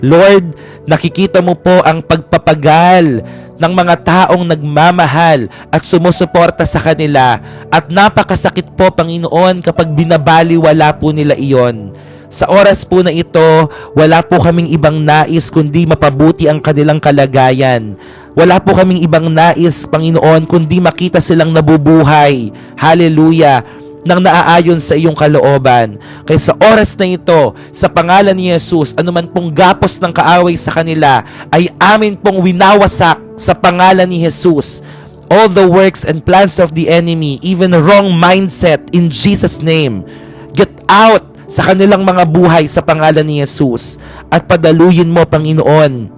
Lord, nakikita mo po ang pagpapagal ng mga taong nagmamahal at sumusuporta sa kanila. At napakasakit po, Panginoon, kapag binabaliwala po nila iyon. Sa oras po na ito, wala po kaming ibang nais kundi mapabuti ang kanilang kalagayan. Wala po kaming ibang nais, Panginoon, kundi makita silang nabubuhay. Hallelujah! Nang naaayon sa iyong kalooban. Kaya sa oras na ito, sa pangalan ni Jesus, anuman pong gapos ng kaaway sa kanila, ay amin pong winawasak sa pangalan ni Jesus. All the works and plans of the enemy, even wrong mindset, in Jesus' name, get out sa kanilang mga buhay sa pangalan ni Jesus. At padaluyin mo, Panginoon,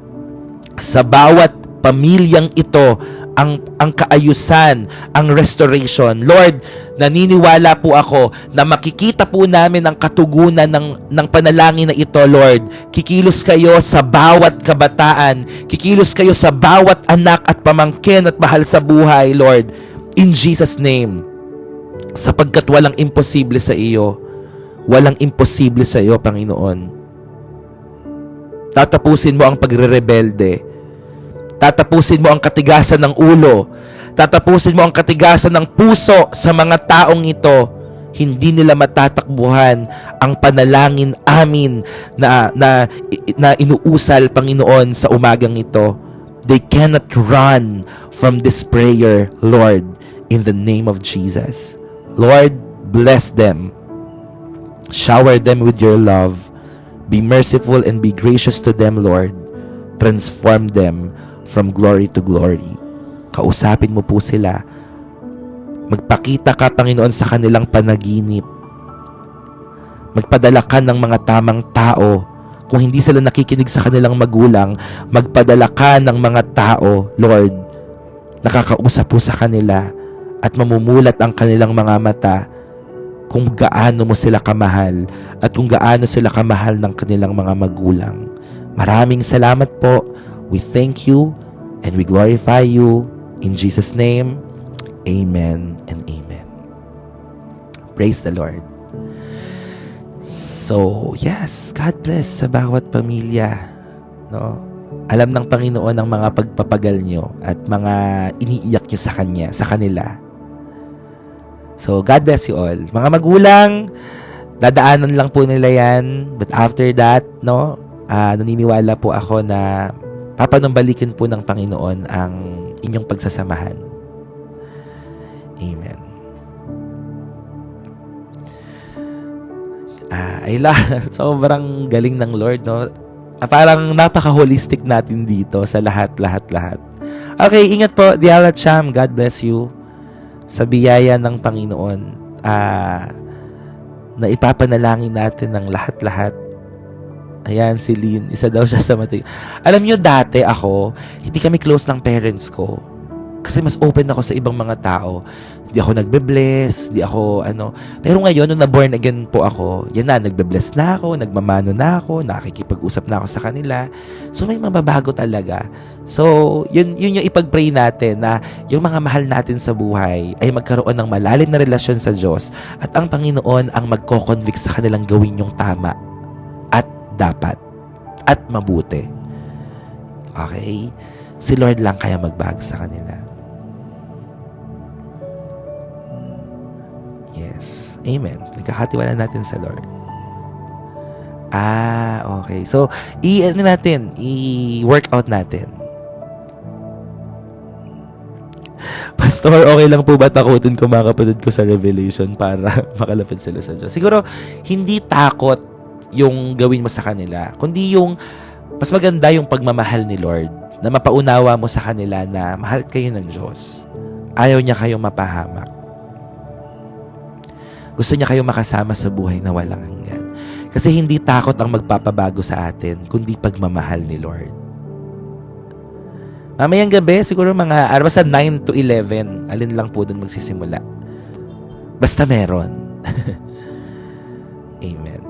sa bawat pamilyang ito, ang kaayusan, ang restoration. Lord, naniniwala po ako na makikita po namin ang katugunan ng panalangin na ito, Lord. Kikilos kayo sa bawat kabataan, kikilos kayo sa bawat anak at pamangkin at mahal sa buhay, Lord. In Jesus' name. Sapagkat walang imposible sa iyo. Walang imposible sa iyo, Panginoon. Tatapusin mo ang pagre-rebelde. Tatapusin mo ang katigasan ng ulo. Tatapusin mo ang katigasan ng puso sa mga taong ito. Hindi nila matatakbuhan ang panalangin amin na inuusal, Panginoon, sa umagang ito. They cannot run from this prayer, Lord, in the name of Jesus. Lord, bless them. Shower them with your love. Be merciful and be gracious to them, Lord. Transform them from glory to glory. Kausapin mo po sila. Magpakita ka, Panginoon, sa kanilang panaginip. Magpadala ka ng mga tamang tao. Kung hindi sila nakikinig sa kanilang magulang, magpadala ka ng mga tao, Lord, nakakausap po sa kanila at mamumulat ang kanilang mga mata kung gaano mo sila kamahal at kung gaano sila kamahal ng kanilang mga magulang. Maraming salamat po. We thank you and we glorify you. In Jesus' name, amen and amen. Praise the Lord. So, yes, God bless sa bawat pamilya. No? Alam ng Panginoon ang mga pagpapagal nyo at mga iniiyak nyo sa Kanya, sa kanila. So, God bless you all. Mga magulang, dadaanan lang po nila yan. But after that, no, naniniwala po ako na papanumbalikin po ng Panginoon ang inyong pagsasamahan. Amen. Sobrang galing ng Lord, no? Parang napaka-holistic natin dito sa lahat. Okay, ingat po, Diala Cham. God bless you. Sa biyaya ng Panginoon, na ipapanalangin natin ng lahat. Ayan, si Lynn. Isa daw siya sa matig. Alam nyo, dati ako, hindi kami close ng parents ko. Kasi mas open ako sa ibang mga tao. Di ako nagbe-bless, di ako Pero ngayon, nung na-born again po ako, yan na, nagbe-bless na ako, nagmamano na ako, nakikipag-usap na ako sa kanila. So, may mababago talaga. So, yun yung ipag-pray natin na yung mga mahal natin sa buhay ay magkaroon ng malalim na relasyon sa Diyos at ang Panginoon ang magko-convict sa kanilang gawin yung tama at dapat at mabuti. Okay? Si Lord lang kaya magbago sa kanila. Yes. Amen. Nagkakatiwala natin sa Lord. Okay. So, i-work out natin. Pastor, okay lang po ba takutin ko mga kapatid ko sa Revelation para makalapit sila sa Diyos? Siguro, hindi takot yung gawin mo sa kanila, kundi yung mas maganda yung pagmamahal ni Lord, na mapaunawa mo sa kanila na mahal kayo ng Diyos. Ayaw niya kayong mapahamak. Gusto niya kayong makasama sa buhay na walang hanggan. Kasi hindi takot ang magpapabago sa atin, kundi pagmamahal ni Lord. Mamayang gabi, siguro basta 9 to 11, alin lang po doon magsisimula. Basta meron. Amen.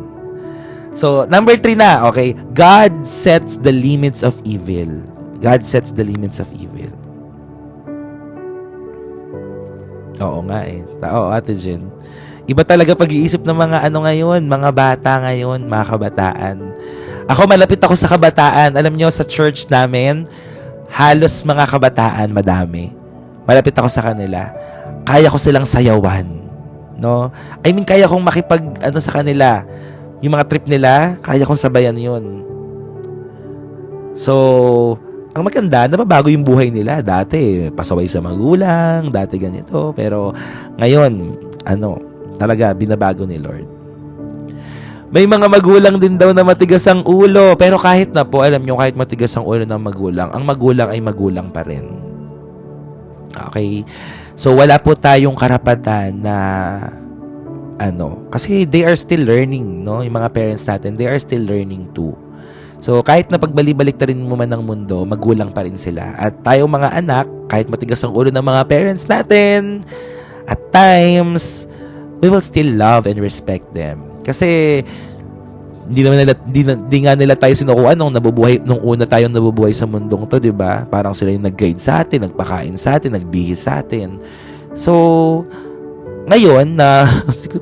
So, number 3 na, okay? God sets the limits of evil. God sets the limits of evil. Oo nga eh. Oo, Ate Jen. Iba talaga pag-iisip ng mga ngayon, mga bata ngayon, mga kabataan. Ako, malapit ako sa kabataan. Alam nyo, sa church namin, halos mga kabataan, madami. Malapit ako sa kanila. Kaya ko silang sayawan. No? I mean, kaya kong sa kanila. Yung mga trip nila, kaya kong sabayan yun. So, ang maganda, nababago yung buhay nila. Dati, pasaway sa magulang, dati ganito. Pero, ngayon, talaga, binabago ni Lord. May mga magulang din daw na matigas ang ulo. Pero kahit na po, alam nyo, kahit matigas ang ulo ng magulang, ang magulang ay magulang pa rin. Okay? So, wala po tayong karapatan na kasi they are still learning, no? Yung mga parents natin, they are still learning too. So, kahit na pagbali-balik na rin mo man ng mundo, magulang pa rin sila. At tayong mga anak, kahit matigas ang ulo ng mga parents natin, at times, we will still love and respect them. Kasi, hindi nga nila tayo sinukuan nung una tayong nabubuhay sa mundong to, di ba? Parang sila yung nag-guide sa atin, nagpakain sa atin, nagbihis sa atin. So, ngayon na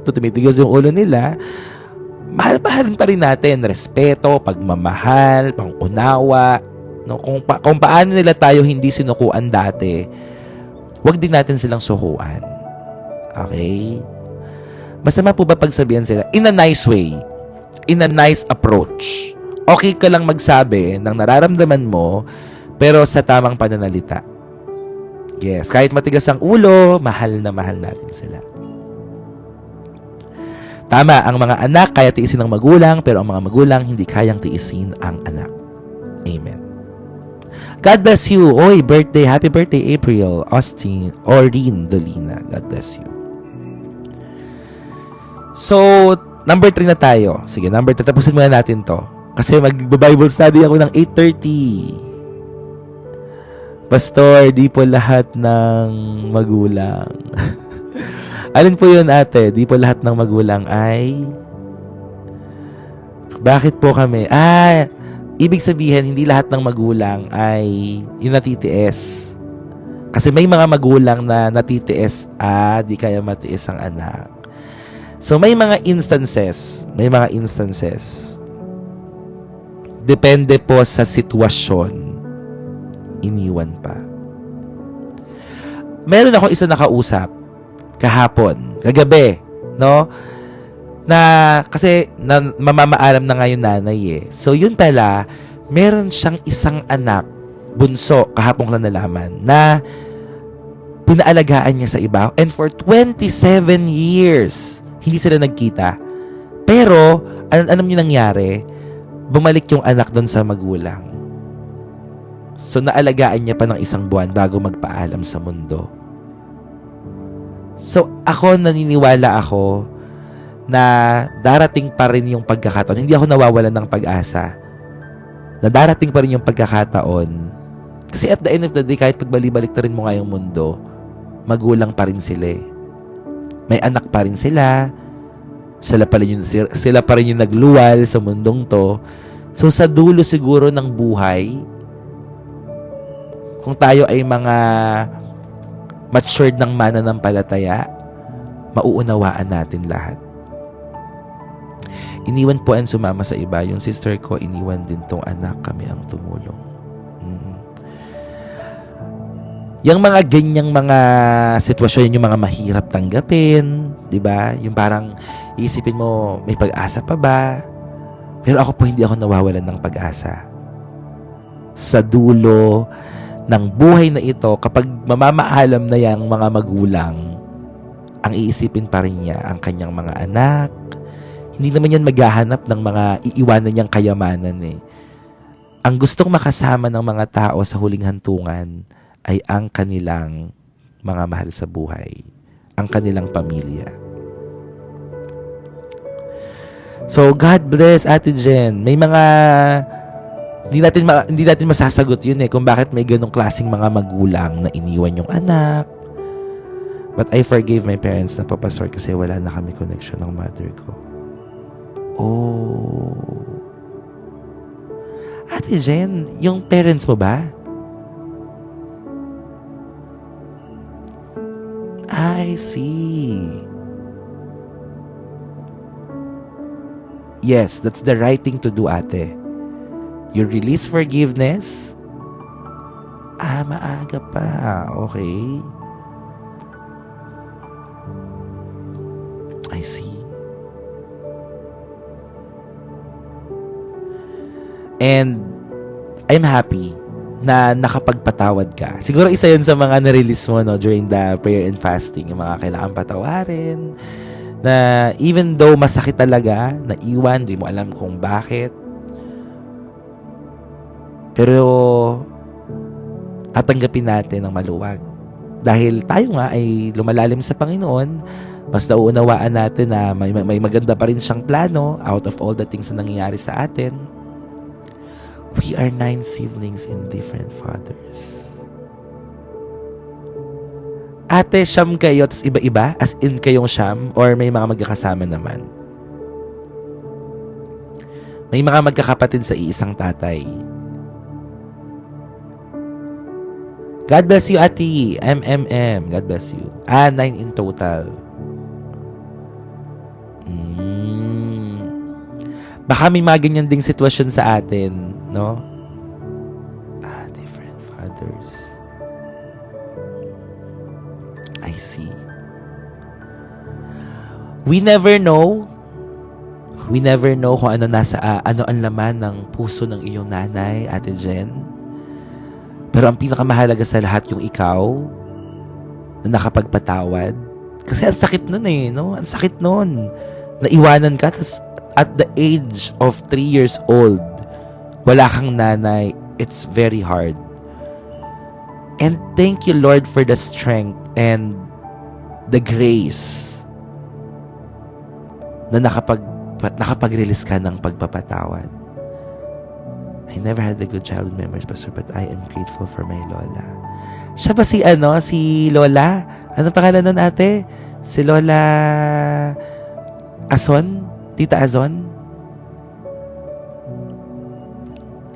tumitigas yung ulo nila, mahal-mahalin pa rin natin, respeto, pagmamahal, pangunawa, no? Kung paano nila tayo hindi sinukuan dati, wag din natin silang sukuan. Okay? Masama po ba pagsabihan sila in a nice way, in a nice approach? Okay ka lang magsabi ng nararamdaman mo, pero sa tamang pananalita. Yes, kahit matigas ang ulo, mahal na mahal natin sila. Tama, ang mga anak kaya tiisin ng magulang, pero ang mga magulang hindi kayang tiisin ang anak. Amen. God bless you. Oy, birthday. Happy birthday, April. Austin, Orin, Dolina. God bless you. So, number 3 na tayo. Sige, number 3. Tapusin muna natin to. Kasi mag-Bible study ako ng 8:30. Pastor, di po lahat ng magulang. Alin po yun, ate? Di po lahat ng magulang ay... Bakit po kami? Ibig sabihin, hindi lahat ng magulang ay yung natitiis. Kasi may mga magulang na natitiis, di kaya matiis ang anak. So, may mga instances. Depende po sa sitwasyon. Iniwan pa. Meron ako isa nakausap kagabi, no? Kasi mamamaalam na ngayon nanay eh. So, yun pala, meron siyang isang anak, bunso, kahapon lang nalaman, na pinaalagaan niya sa iba. And for 27 years, hindi sila nagkita. Pero, alam niyo nangyari, bumalik yung anak doon sa magulang. So, naalagaan niya pa ng 1 buwan bago magpaalam sa mundo. So, naniniwala ako na darating pa rin yung pagkakataon. Hindi ako nawawalan ng pag-asa. Na darating pa rin yung pagkakataon. Kasi at the end of the day, kahit pagbalik na rin mo ngayong mundo, magulang pa rin sila eh. May anak pa rin sila. Sila pa rin yung nagluwal sa mundong to. So, sa dulo siguro ng buhay, kung tayo ay mga matured ng mananampalataya, mauunawaan natin lahat. Iniwan po ang sumama sa iba. Yung sister ko, iniwan din tong anak, kami ang tumulong. Yung mga ganyang mga sitwasyon, yung mga mahirap tanggapin, di ba? Yung parang isipin mo, may pag-asa pa ba? Pero ako po, hindi ako nawawalan ng pag-asa. Sa dulo ng buhay na ito, kapag mamamaalam na yang mga magulang, ang iisipin pa rin niya ang kanyang mga anak. Hindi naman yan maghahanap ng mga iiwanan niyang kayamanan eh. Ang gustong makasama ng mga tao sa huling hantungan ay ang kanilang mga mahal sa buhay, ang kanilang pamilya. So, God bless, Ate Jen. May mga hindi natin masasagot yun eh kung bakit may ganong klaseng mga magulang na iniwan yung anak. But I forgave my parents na papasor kasi wala na kami connection ng mother ko. Oh. Ate Jen, yung parents mo ba? I see. Yes, that's the right thing to do, ate. You release forgiveness. Maaga pa. Okay. I see. And I'm happy na nakapagpatawad ka. Siguro isa yun sa mga na-release mo no, during the prayer and fasting. Yung mga kailangan patawarin. Na even though masakit talaga, naiwan, di mo alam kung bakit. Pero tatanggapin natin ng maluwag. Dahil tayo nga ay lumalalim sa Panginoon, mas nauunawaan natin na may maganda pa rin siyang plano out of all the things na nangyayari sa atin. We are 9 siblings in different fathers. Ate, siyam kayo, tas iba-iba? As in kayong siyam? Or may mga magkakasama naman? May mga magkakapatid sa iisang tatay. God bless you, Ate. MMM. God bless you. 9 in total. Baka may mga ganyan ding sitwasyon sa atin, no? Different fathers. I see. We never know kung ano ano ang laman ng puso ng iyong nanay, Ate Jen. Pero ang pinakamahalaga sa lahat yung ikaw na nakapagpatawad. Kasi ang sakit nun eh, no? Ang sakit nun. Naiwanan ka, tas at the age of 3 years old, wala kang nanay. It's very hard. And thank you, Lord, for the strength and the grace na nakapag-release ka ng pagpapatawad. I never had the good childhood memories, Pastor, but I am grateful for my Lola. Siya ba si Lola? Ano pangalan nun, ate? Si Lola Azon? Tita Azon?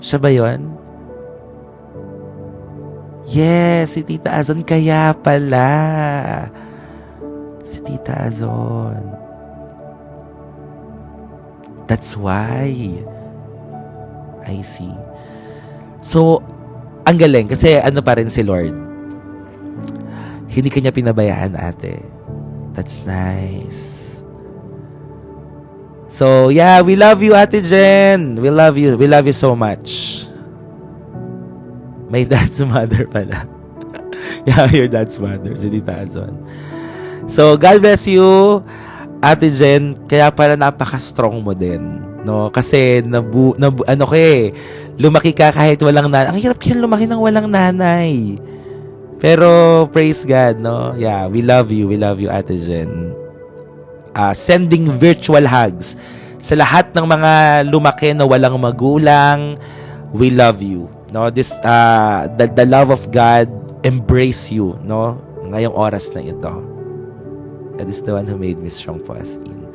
Siya ba yun? Yes, si Tita Azon. Kaya pala. Si Tita Azon. That's why. I see. So, ang galing. Kasi ano pa rin si Lord. Hindi kanya pinabayaan, ate. That's nice. So, yeah, we love you, Ate Jen. We love you. We love you so much. My dad's mother pala. Yeah, your dad's mother, si Tita Azon. So, God bless you, Ate Jen. Kaya pala napaka-strong mo din, no? Kasi lumaki ka kahit walang nanay. Ang hirap kaya lumaki ng walang nanay. Pero praise God, no? Yeah, we love you, Ate Jen. Sending virtual hugs sa lahat ng mga lumaki na walang magulang. We love you. No, this the love of God embrace you, no? Ngayong oras na ito. God is the one who made me strong po as in.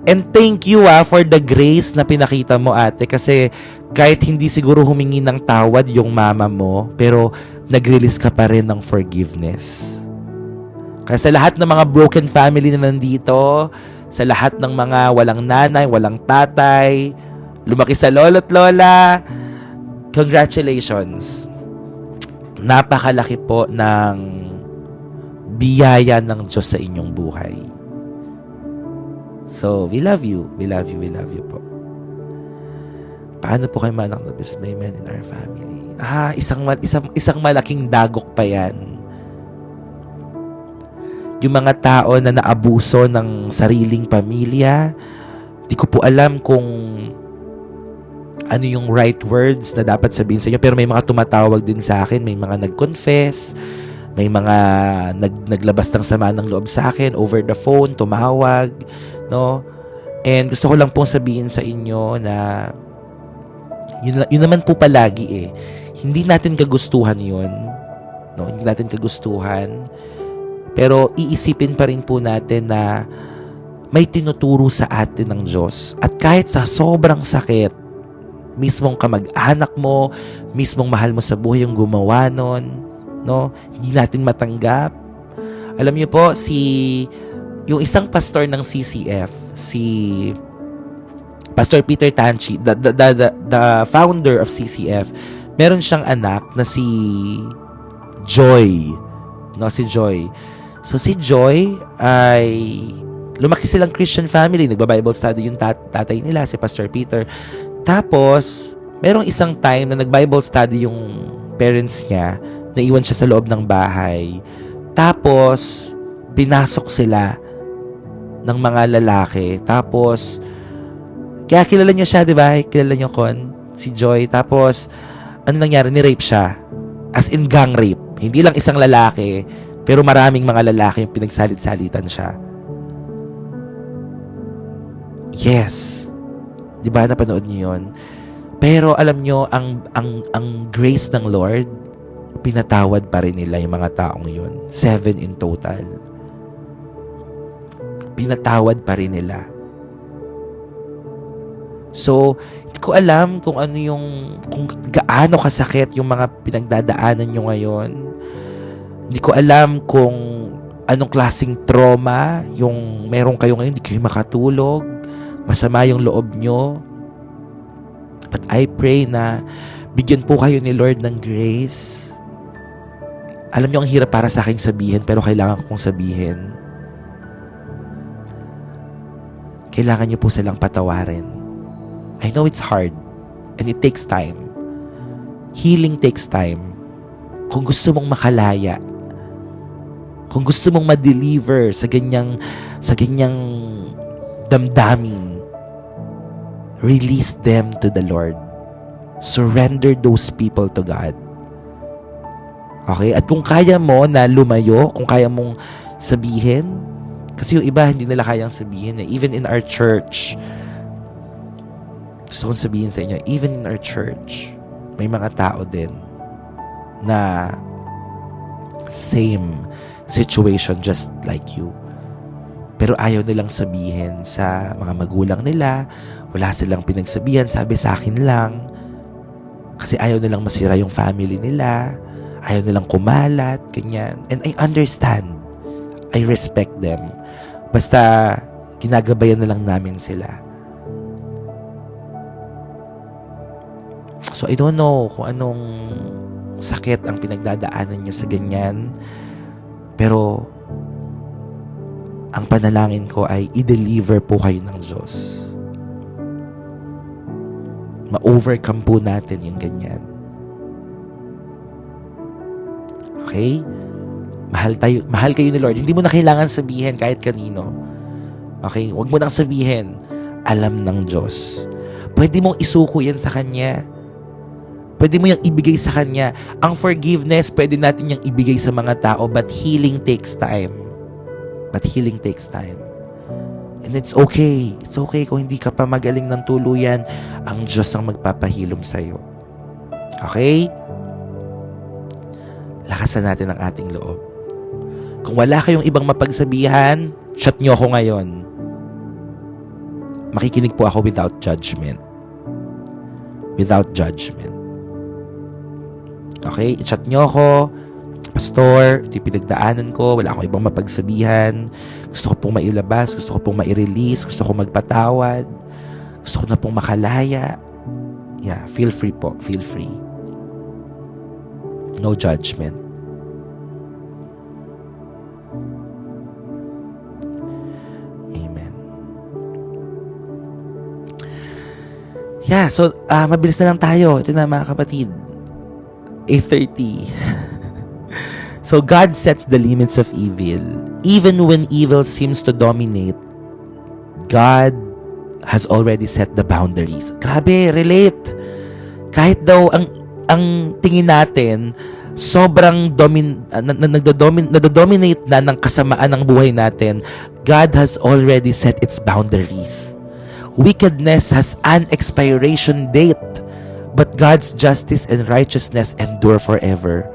And thank you for the grace na pinakita mo, ate, kasi kahit hindi siguro humingi ng tawad yung mama mo, pero nag-release ka pa rin ng forgiveness. Kaya sa lahat ng mga broken family na nandito, sa lahat ng mga walang nanay, walang tatay, lumaki sa lolo't lola, congratulations. Napakalaki po ng biyaya ng Diyos sa inyong buhay. So, we love you. We love you po. Paano po kayo maanak na businessman in our family? Isang malaking dagok pa yan. Yung mga tao na naabuso ng sariling pamilya, di ko po alam kung ano yung right words na dapat sabihin sa inyo. Pero may mga tumatawag din sa akin, may mga nag-confess, may mga naglabas ng sama ng loob sa akin over the phone, tumawag, no? And gusto ko lang pong sabihin sa inyo na yun naman po palagi hindi natin kagustuhan yun, no? Hindi natin kagustuhan, pero iisipin pa rin po natin na may tinuturo sa atin ng Diyos. At kahit sa sobrang sakit, mismong kamag-anak mo, mismong mahal mo sa buhay yung gumawa nun, no? Hindi natin matanggap. Alam niyo po, yung isang pastor ng CCF, si Pastor Peter Tanchi, the founder of CCF, meron siyang anak na si Joy. No, si Joy. So si Joy ay lumaki silang Christian family, nagba-Bible study yung tatay nila, si Pastor Peter. Tapos, merong isang time na nag-Bible study yung parents niya, naiwan siya sa loob ng bahay. Tapos, pinasok sila ng mga lalaki. Tapos, kaya kilala niyo siya, di ba? Kilala niyo si Joy. Tapos, ano nangyari? Ni-rape siya. As in gang rape. Hindi lang isang lalaki, pero maraming mga lalaki yung pinagsalit-salitan siya. Yes. Di ba? Napanood niyo yun? Pero alam niyo, ang grace ng Lord, pinatawad pa rin nila yung mga taong yun. 7 in total. Pinatawad pa rin nila. So, hindi ko alam kung gaano kasakit yung mga pinagdadaanan nyo ngayon. Hindi ko alam kung anong klaseng trauma yung meron kayo ngayon, hindi kayo makatulog, masama yung loob nyo. But I pray na bigyan po kayo ni Lord ng grace. Alam nyo, ang hirap para sa akin sabihin, pero kailangan kong sabihin. Kailangan nyo po silang patawarin. I know it's hard, and it takes time. Healing takes time. Kung gusto mong makalaya, kung gusto mong ma-deliver sa ganyang damdamin, release them to the Lord. Surrender those people to God. Okay? At kung kaya mo na lumayo, kung kaya mong sabihin, kasi yung iba hindi nila kayang sabihin. Even in our church, gusto kong sabihin sa inyo, even in our church, may mga tao din na same situation just like you. Pero ayaw nilang sabihin sa mga magulang nila, wala silang pinagsabihan, sabi sa akin lang. Kasi ayaw nilang masira yung family nila, ayaw nilang kumalat, ganyan. And I understand. I respect them. Basta ginagabayan na lang namin sila. So I don't know kung anong sakit ang pinagdadaanan nyo sa ganyan. Pero ang panalangin ko ay i-deliver po kayo ng Diyos. Ma-overcome po natin yung ganyan. Okay? Mahal kayo ni Lord. Hindi mo na kailangan sabihin kahit kanino. Okay? Huwag mo nang sabihin. Alam ng Diyos. Pwede mong isuko yan sa Kanya. Pwede mo yung ibigay sa Kanya. Ang forgiveness, pwede natin yung ibigay sa mga tao, but healing takes time. But healing takes time. And it's okay. It's okay kung hindi ka pa magaling ng tuluyan. Ang Diyos ang magpapahilom sa'yo. Okay? Lakasan natin ang ating loob. Kung wala kayong ibang mapagsabihan, chat nyo ako ngayon. Makikinig po ako without judgment. Without judgment. Okay? I-chat nyo ako. Pastor, ito yung pinagdaanan ko, wala akong ibang mapagsabihan, gusto ko pong mailabas, gusto ko pong mairelease, gusto ko magpatawad, gusto ko na pong makalaya. Yeah, feel free po, feel free. No judgment. Amen. Yeah, so mabilis na lang tayo. Ito na mga kapatid. 8:30. So God sets the limits of evil. Even when evil seems to dominate, God has already set the boundaries. Grabe, relate. Kahit daw ang tingin natin sobrang nagdo-dominate na ng kasamaan ng buhay natin, God has already set its boundaries. Wickedness has an expiration date, but God's justice and righteousness endure forever.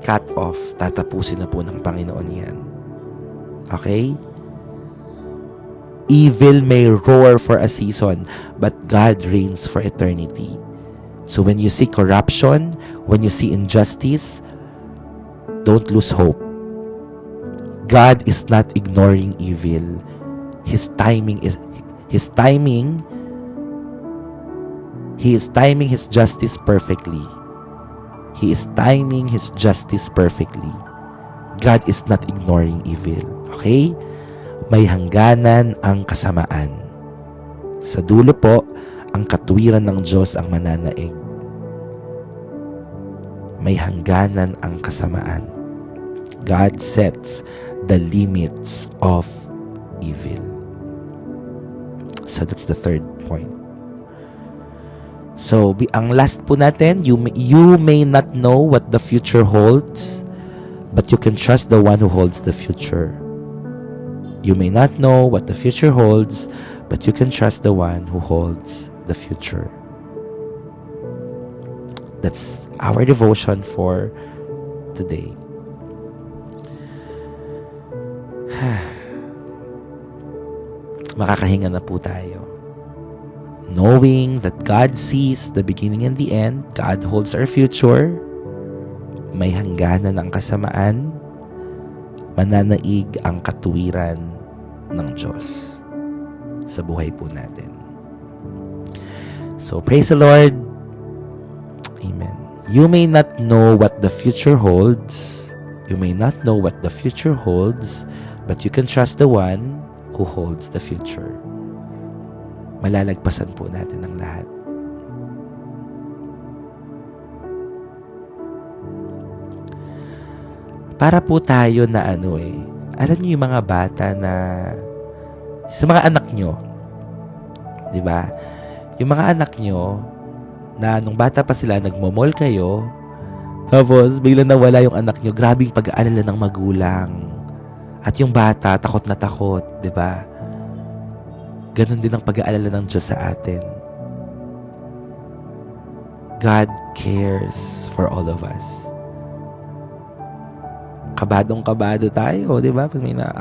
Cut off. Tatapusin na po ng Panginoon yan. Okay? Evil may roar for a season, but God reigns for eternity. So when you see corruption, when you see injustice, don't lose hope. God is not ignoring evil. He is timing His justice perfectly. He is timing His justice perfectly. God is not ignoring evil. Okay? May hangganan ang kasamaan. Sa dulo po, ang katuwiran ng Diyos ang mananaig. May hangganan ang kasamaan. God sets the limits of evil. So that's the third point. So, ang last po natin, you may not know what the future holds, but you can trust the one who holds the future. You may not know what the future holds, but you can trust the one who holds the future. That's our devotion for today. Makakahinga na po tayo. Knowing that God sees the beginning and the end, God holds our future, may hangganan ang kasamaan, mananaig ang katuwiran ng Diyos sa buhay po natin. So, praise the Lord. Amen. You may not know what the future holds. You may not know what the future holds, but you can trust the one who holds the future. Malalagpasan po natin ang lahat. Para po tayo na alam niyo yung mga bata na sa mga anak nyo, di ba? Yung mga anak nyo na nung bata pa sila nagmo-mall kayo, tapos biglang nawala yung anak nyo, grabing pag-aalala ng magulang. At yung bata takot na takot, di ba? Ganon din ang pag-aalala ng Diyos sa atin. God cares for all of us. Kabadong-kabado tayo, di ba?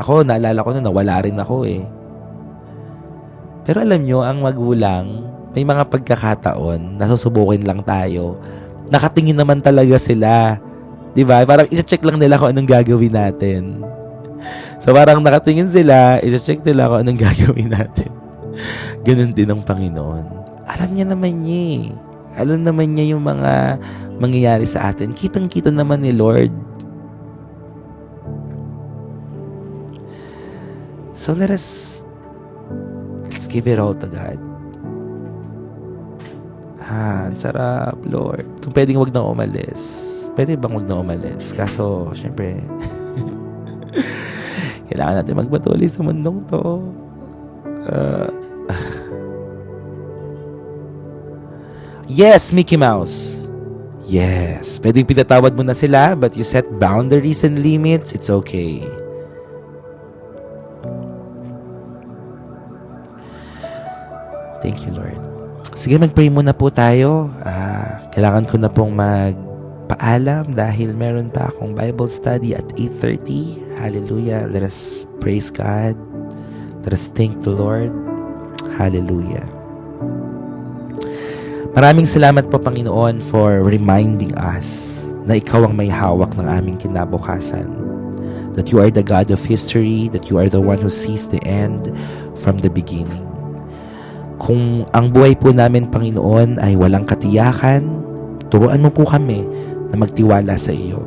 Ako, naalala ko na nawala rin ako eh. Pero alam nyo, ang magulang, may mga pagkakataon, nasusubukin lang tayo. Nakatingin naman talaga sila. Di ba? Parang isa-check lang nila kung anong gagawin natin. So parang nakatingin sila, isa-check nila kung anong gagawin natin. Ganun din ang Panginoon. Alam niya naman niya. Alam naman niya yung mga mangyayari sa atin. Kitang-kita naman ni Lord. So let's give it all to God. Ang sarap, Lord. Kung pwedeng wag na umalis. Pwede bang wag na umalis? Kaso, syempre, kailangan natin magpatuloy sa mundong to. Yes, Mickey Mouse. Yes. Pwedeng pinatawad mo na sila, but you set boundaries and limits, it's okay. Thank you, Lord. Sige, mag-pray muna po tayo. Kailangan ko na pong magpaalam dahil meron pa akong Bible study at 8:30. Hallelujah. Let us praise God. Let us thank the Lord. Hallelujah. Maraming salamat po, Panginoon, for reminding us na Ikaw ang may hawak ng aming kinabukasan. That You are the God of history, that You are the one who sees the end from the beginning. Kung ang buhay po namin, Panginoon, ay walang katiyakan, turuan mo po kami na magtiwala sa Iyo.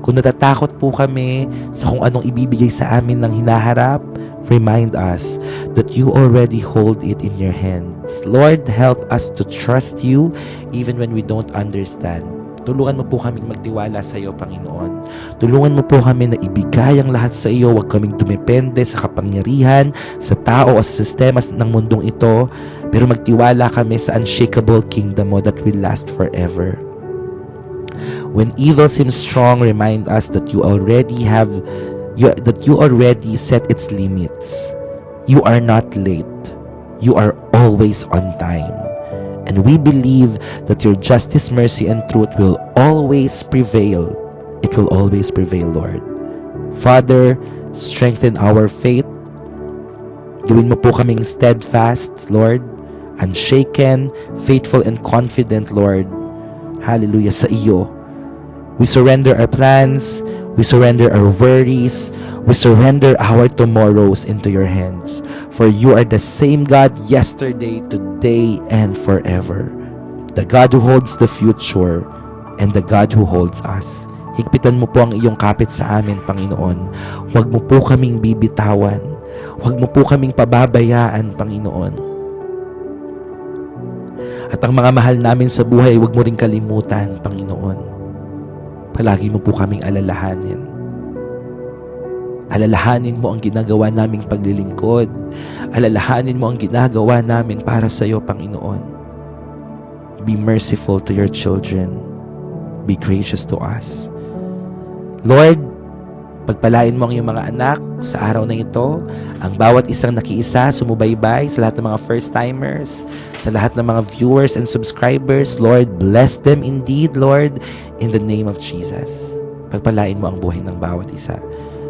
Kung natatakot po kami sa kung anong ibibigay sa amin ng hinaharap, remind us that you already hold it in your hands. Lord, help us to trust you even when we don't understand. Tulungan mo po kaming magtiwala sa iyo, Panginoon. Tulungan mo po kami na ibigay ang lahat sa iyo. Huwag kaming dumepende sa kapangyarihan, sa tao o sa sistema ng mundong ito. Pero magtiwala kami sa unshakable kingdom mo that will last forever. When evil seems strong, remind us that you already set its limits. You are not late. You are always on time. And we believe that your justice, mercy, and truth will always prevail. It will always prevail, Lord. Father, strengthen our faith. Gawin mo po kaming steadfast, Lord, unshaken, faithful, and confident, Lord. Hallelujah, sa iyo. We surrender our plans. We surrender our worries. We surrender our tomorrows into your hands. For you are the same God yesterday, today, and forever. The God who holds the future and the God who holds us. Higpitan mo po ang iyong kapit sa amin, Panginoon. Huwag mo po kaming bibitawan. Huwag mo po kaming pababayaan, Panginoon. At ang mga mahal namin sa buhay, huwag mo ring kalimutan, Panginoon. Palagi mo po kaming alalahanin. Alalahanin mo ang ginagawa naming paglilingkod. Alalahanin mo ang ginagawa namin para sa iyo, Panginoon. Be merciful to your children. Be gracious to us. Lord, pagpalain mo ang iyong mga anak sa araw na ito. Ang bawat isang nakiisa, sumubaybay, sa lahat ng mga first-timers, sa lahat ng mga viewers and subscribers. Lord, bless them indeed, Lord, in the name of Jesus. Pagpalain mo ang buhay ng bawat isa.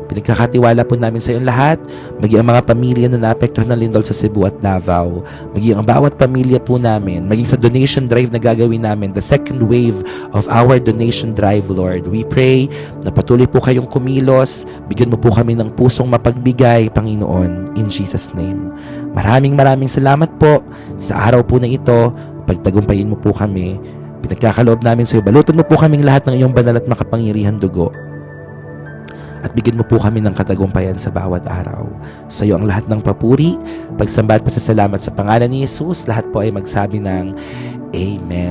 Pinagkakatiwala po namin sa iyong lahat, maging ang mga pamilya na naapektuhan ng lindol sa Cebu at Davao, maging ang bawat pamilya po namin, maging sa donation drive na gagawin namin, the second wave of our donation drive, Lord. We pray na patuloy po kayong kumilos, bigyan mo po kami ng pusong mapagbigay, Panginoon, in Jesus' name. Maraming salamat po sa araw po na ito. Pagtagumpayin mo po kami. Pinagkakaloob namin sa iyo, balutan mo po kaming lahat ng iyong banal at makapangyarihan dugo. At bigyan mo po kami ng katagumpayan sa bawat araw. Sa iyo ang lahat ng papuri, pagsamba at pasasalamat sa pangalan ni Jesus. Lahat po ay magsabi ng Amen.